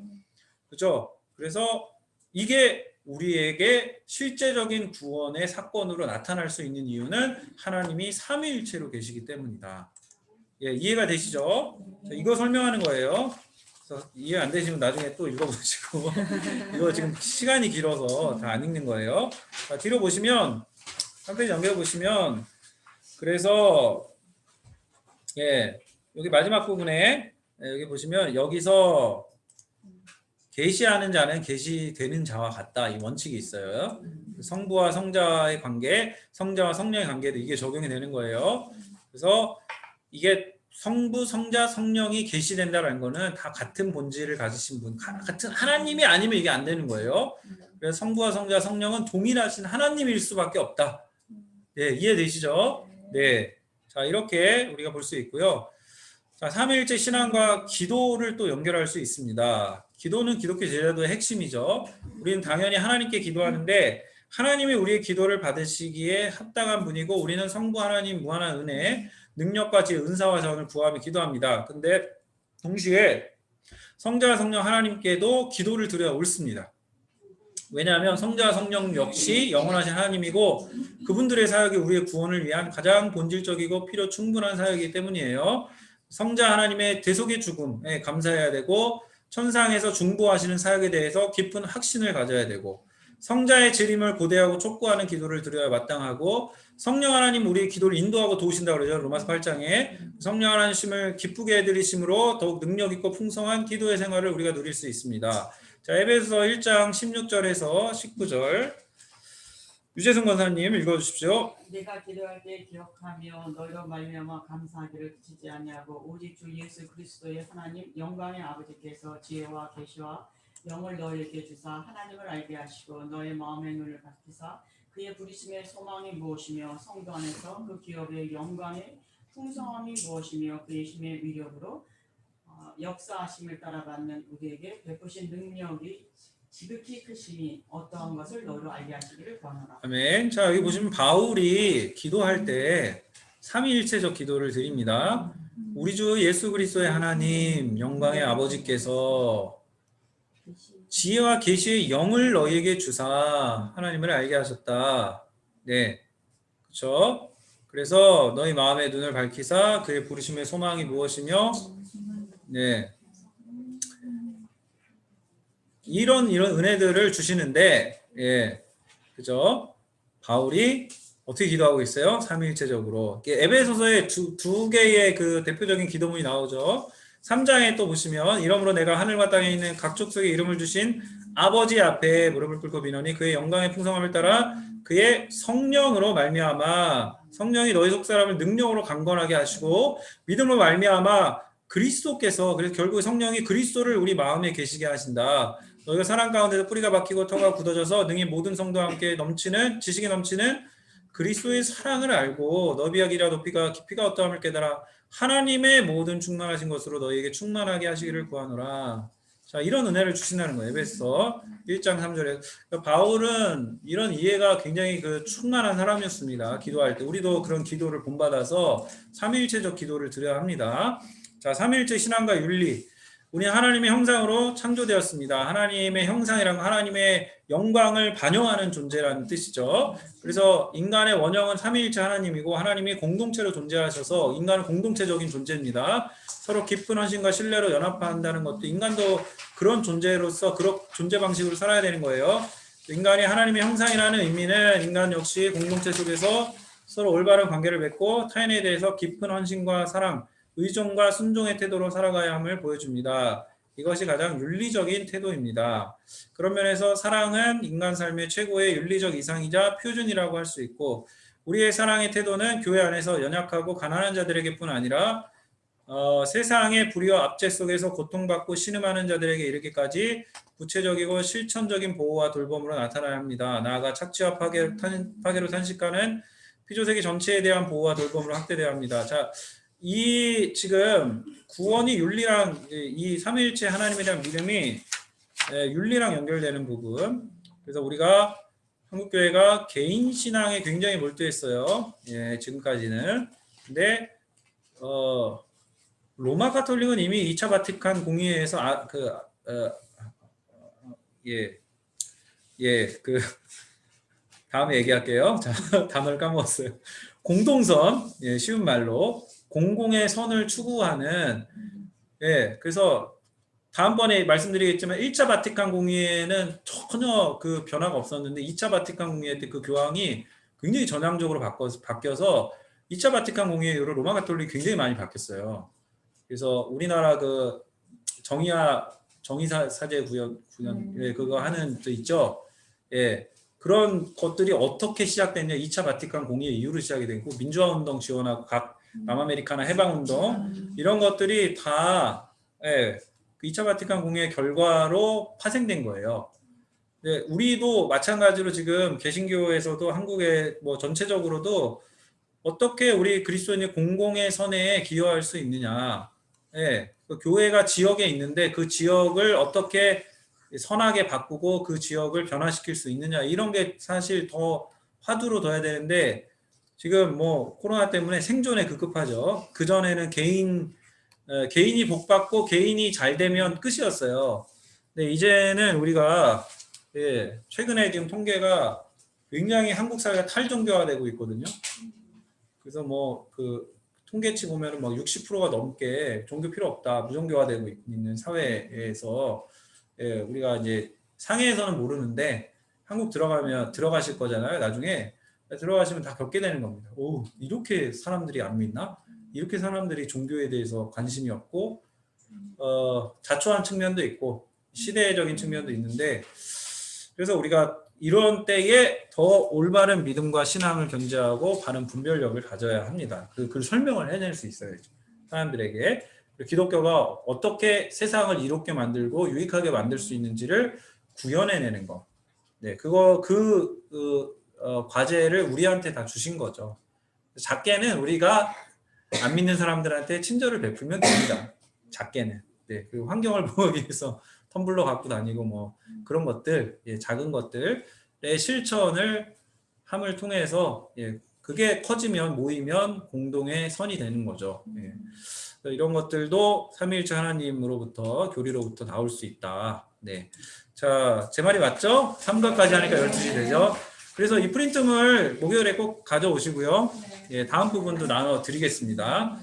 그죠? 그래서 이게 우리에게 실제적인 구원의 사건으로 나타날 수 있는 이유는 하나님이 삼위일체로 계시기 때문이다. 예, 이해가 되시죠? 자, 이거 설명하는 거예요. 그래서 이해 안 되시면 나중에 또 읽어보시고 이거 지금 시간이 길어서 다 안 읽는 거예요. 자, 뒤로 보시면 한 페이지 넘겨 보시면 그래서 예, 여기 마지막 부분에 여기 보시면 여기서 계시하는 자는 계시되는 자와 같다. 이 원칙이 있어요. 성부와 성자의 관계, 성자와 성령의 관계도 이게 적용이 되는 거예요. 그래서 이게 성부, 성자, 성령이 계시된다라는 거는 다 같은 본질을 가지신 분, 같은 하나님이 아니면 이게 안 되는 거예요. 그래서 성부와 성자, 성령은 동일하신 하나님일 수밖에 없다. 네, 이해되시죠? 네. 자, 이렇게 우리가 볼 수 있고요. 자, 삼위일체 신앙과 기도를 또 연결할 수 있습니다. 기도는 기독교 제자도의 핵심이죠. 우리는 당연히 하나님께 기도하는데 하나님이 우리의 기도를 받으시기에 합당한 분이고 우리는 성부 하나님 무한한 은혜, 능력과 지혜, 은사와 자원을 구하며 기도합니다. 근데 동시에 성자와 성령 하나님께도 기도를 드려야 옳습니다. 왜냐하면 성자와 성령 역시 영원하신 하나님이고 그분들의 사역이 우리의 구원을 위한 가장 본질적이고 필요 충분한 사역이기 때문이에요. 성자 하나님의 대속의 죽음에 감사해야 되고 천상에서 중보하시는 사역에 대해서 깊은 확신을 가져야 되고 성자의 재림을 고대하고 촉구하는 기도를 드려야 마땅하고 성령 하나님 우리의 기도를 인도하고 도우신다고 그러죠. 로마서 8장에 성령 하나님을 기쁘게 해드리심으로 더욱 능력 있고 풍성한 기도의 생활을 우리가 누릴 수 있습니다. 자, 에베소서 1장 16절에서 19절 유재승 권사님 읽어주십시오. 내가 기도할 때 기억하며 너희로 말미암아 감사하기를 그치지 아니하고 오직 주 예수 그리스도의 하나님 영광의 아버지께서 지혜와 계시와 영을 너희에게 주사 하나님을 알게 하시고 너의 마음의 눈을 밝히사 그의 부르심의 소망이 무엇이며 성도 안에서 그 기업의 영광의 풍성함이 무엇이며 그의 힘의 위력으로 역사하심을 따라받는 우리에게 베푸신 능력이 지극히 크심이 어떠한 것을 너희로 알게 하시기를 권하노라. 아멘. 자, 여기 보시면 바울이 기도할 때 삼위일체적 기도를 드립니다. 우리 주 예수 그리스도의 하나님 영광의 아버지께서 지혜와 계시의 영을 너희에게 주사 하나님을 알게 하셨다. 네, 그렇죠. 그래서 너희 마음의 눈을 밝히사 그의 부르심의 소망이 무엇이며, 네, 이런 은혜들을 주시는데, 예, 그죠? 바울이 어떻게 기도하고 있어요? 삼위일체적으로. 에베소서에 두 개의 그 대표적인 기도문이 나오죠. 3장에 또 보시면 이러므로 내가 하늘과 땅에 있는 각 족속의 이름을 주신 아버지 앞에 무릎을 꿇고 비노니 그의 영광의 풍성함을 따라 그의 성령으로 말미암아 성령이 너희 속 사람을 능력으로 강건하게 하시고 믿음으로 말미암아 그리스도께서 그래서 결국 성령이 그리스도를 우리 마음에 계시게 하신다. 너희가 사랑 가운데서 뿌리가 박히고 터가 굳어져서 능히 모든 성도와 함께 넘치는 지식이 넘치는 그리스도의 사랑을 알고 너비와 길이와 높이가 깊이가 어떠함을 깨달아 하나님의 모든 충만하신 것으로 너희에게 충만하게 하시기를 구하노라. 자, 이런 은혜를 주신다는 거예요. 에베소 1장 3절에 바울은 이런 이해가 굉장히 그 충만한 사람이었습니다. 기도할 때 우리도 그런 기도를 본받아서 삼위일체적 기도를 드려야 합니다. 자, 삼위일체 신앙과 윤리. 우리 하나님의 형상으로 창조되었습니다. 하나님의 형상이란 하나님의 영광을 반영하는 존재라는 뜻이죠. 그래서 인간의 원형은 삼위일체 하나님이고 하나님이 공동체로 존재하셔서 인간은 공동체적인 존재입니다. 서로 깊은 헌신과 신뢰로 연합한다는 것도 인간도 그런 존재로서 그런 존재 방식으로 살아야 되는 거예요. 인간이 하나님의 형상이라는 의미는 인간 역시 공동체 속에서 서로 올바른 관계를 맺고 타인에 대해서 깊은 헌신과 사랑, 의존과 순종의 태도로 살아가야 함을 보여줍니다. 이것이 가장 윤리적인 태도입니다. 그런 면에서 사랑은 인간 삶의 최고의 윤리적 이상이자 표준이라고 할 수 있고 우리의 사랑의 태도는 교회 안에서 연약하고 가난한 자들에게뿐 아니라 세상의 불의와 압제 속에서 고통받고 신음하는 자들에게 이르기까지 구체적이고 실천적인 보호와 돌봄으로 나타나야 합니다. 나아가 착취와 파괴로 탄식하는 피조 세계 전체에 대한 보호와 돌봄으로 확대되어야 합니다. 자, 이 지금 구원이 윤리랑 이 삼위일체 하나님에 대한 믿음이 윤리랑 연결되는 부분. 그래서 우리가 한국교회가 개인 신앙에 굉장히 몰두했어요. 예, 지금까지는. 근데 로마 가톨릭은 이미 2차 바티칸 공의회에서 다음에 얘기할게요. 자, 단어를 까먹었어요. 공동선, 예, 쉬운 말로 공공의 선을 추구하는, 예, 그래서 다음번에 말씀드리겠지만 1차 바티칸 공의회는 전혀 그 변화가 없었는데 2차 바티칸 공의회 때 그 교황이 굉장히 전향적으로 바뀌어서 2차 바티칸 공의회 이후로 로마 가톨릭이 굉장히 많이 바뀌었어요. 그래서 우리나라 그 정의사제 구현 예, 그거 하는 저 있죠. 예. 그런 것들이 어떻게 시작됐냐. 2차 바티칸 공의회 이후로 시작이 되고 민주화 운동 지원하고 각 남아메리카나 해방 운동 이런 것들이 다 예, 그 2차 바티칸 공의회 결과로 파생된 거예요. 네, 우리도 마찬가지로 지금 개신교에서도 한국의 뭐 전체적으로도 어떻게 우리 그리스도인의 공공의 선에 기여할 수 있느냐. 예, 그 교회가 지역에 있는데 그 지역을 어떻게 선하게 바꾸고 그 지역을 변화시킬 수 있느냐. 이런 게 사실 더 화두로 둬야 되는데 지금 뭐 코로나 때문에 생존에 급급하죠. 그전에는 개인이 복받고 개인이 잘 되면 끝이었어요. 근데 이제는 우리가 예, 최근에 지금 통계가 굉장히 한국 사회가 탈종교화되고 있거든요. 그래서 뭐 그 통계치 보면은 막 60%가 넘게 종교 필요 없다, 무종교화되고 있는 사회에서 예, 우리가 이제 상해에서는 모르는데 한국 들어가실 거잖아요. 나중에 들어가시면 다 겪게 되는 겁니다. 오, 이렇게 사람들이 안 믿나? 이렇게 사람들이 종교에 대해서 관심이 없고 자초한 측면도 있고 시대적인 측면도 있는데 그래서 우리가 이런 때에 더 올바른 믿음과 신앙을 견지하고 바른 분별력을 가져야 합니다. 그걸 설명을 해낼 수 있어요. 사람들에게. 기독교가 어떻게 세상을 이롭게 만들고 유익하게 만들 수 있는지를 구현해내는 거. 네, 과제를 우리한테 다 주신 거죠. 작게는 우리가 안 믿는 사람들한테 친절을 베풀면 됩니다. 작게는. 네, 그리고 환경을 보호하기 위해서 텀블러 갖고 다니고 뭐 그런 것들, 예, 작은 것들의 실천을 함을 통해서 예, 그게 커지면 모이면 공동의 선이 되는 거죠. 예. 이런 것들도 삼위일체 하나님으로부터 교리로부터 나올 수 있다. 네, 자, 제 말이 맞죠? 3과까지 하니까 12시 되죠. 그래서 이 프린트물 목요일에 꼭 가져오시고요. 예, 다음 부분도 나눠 드리겠습니다.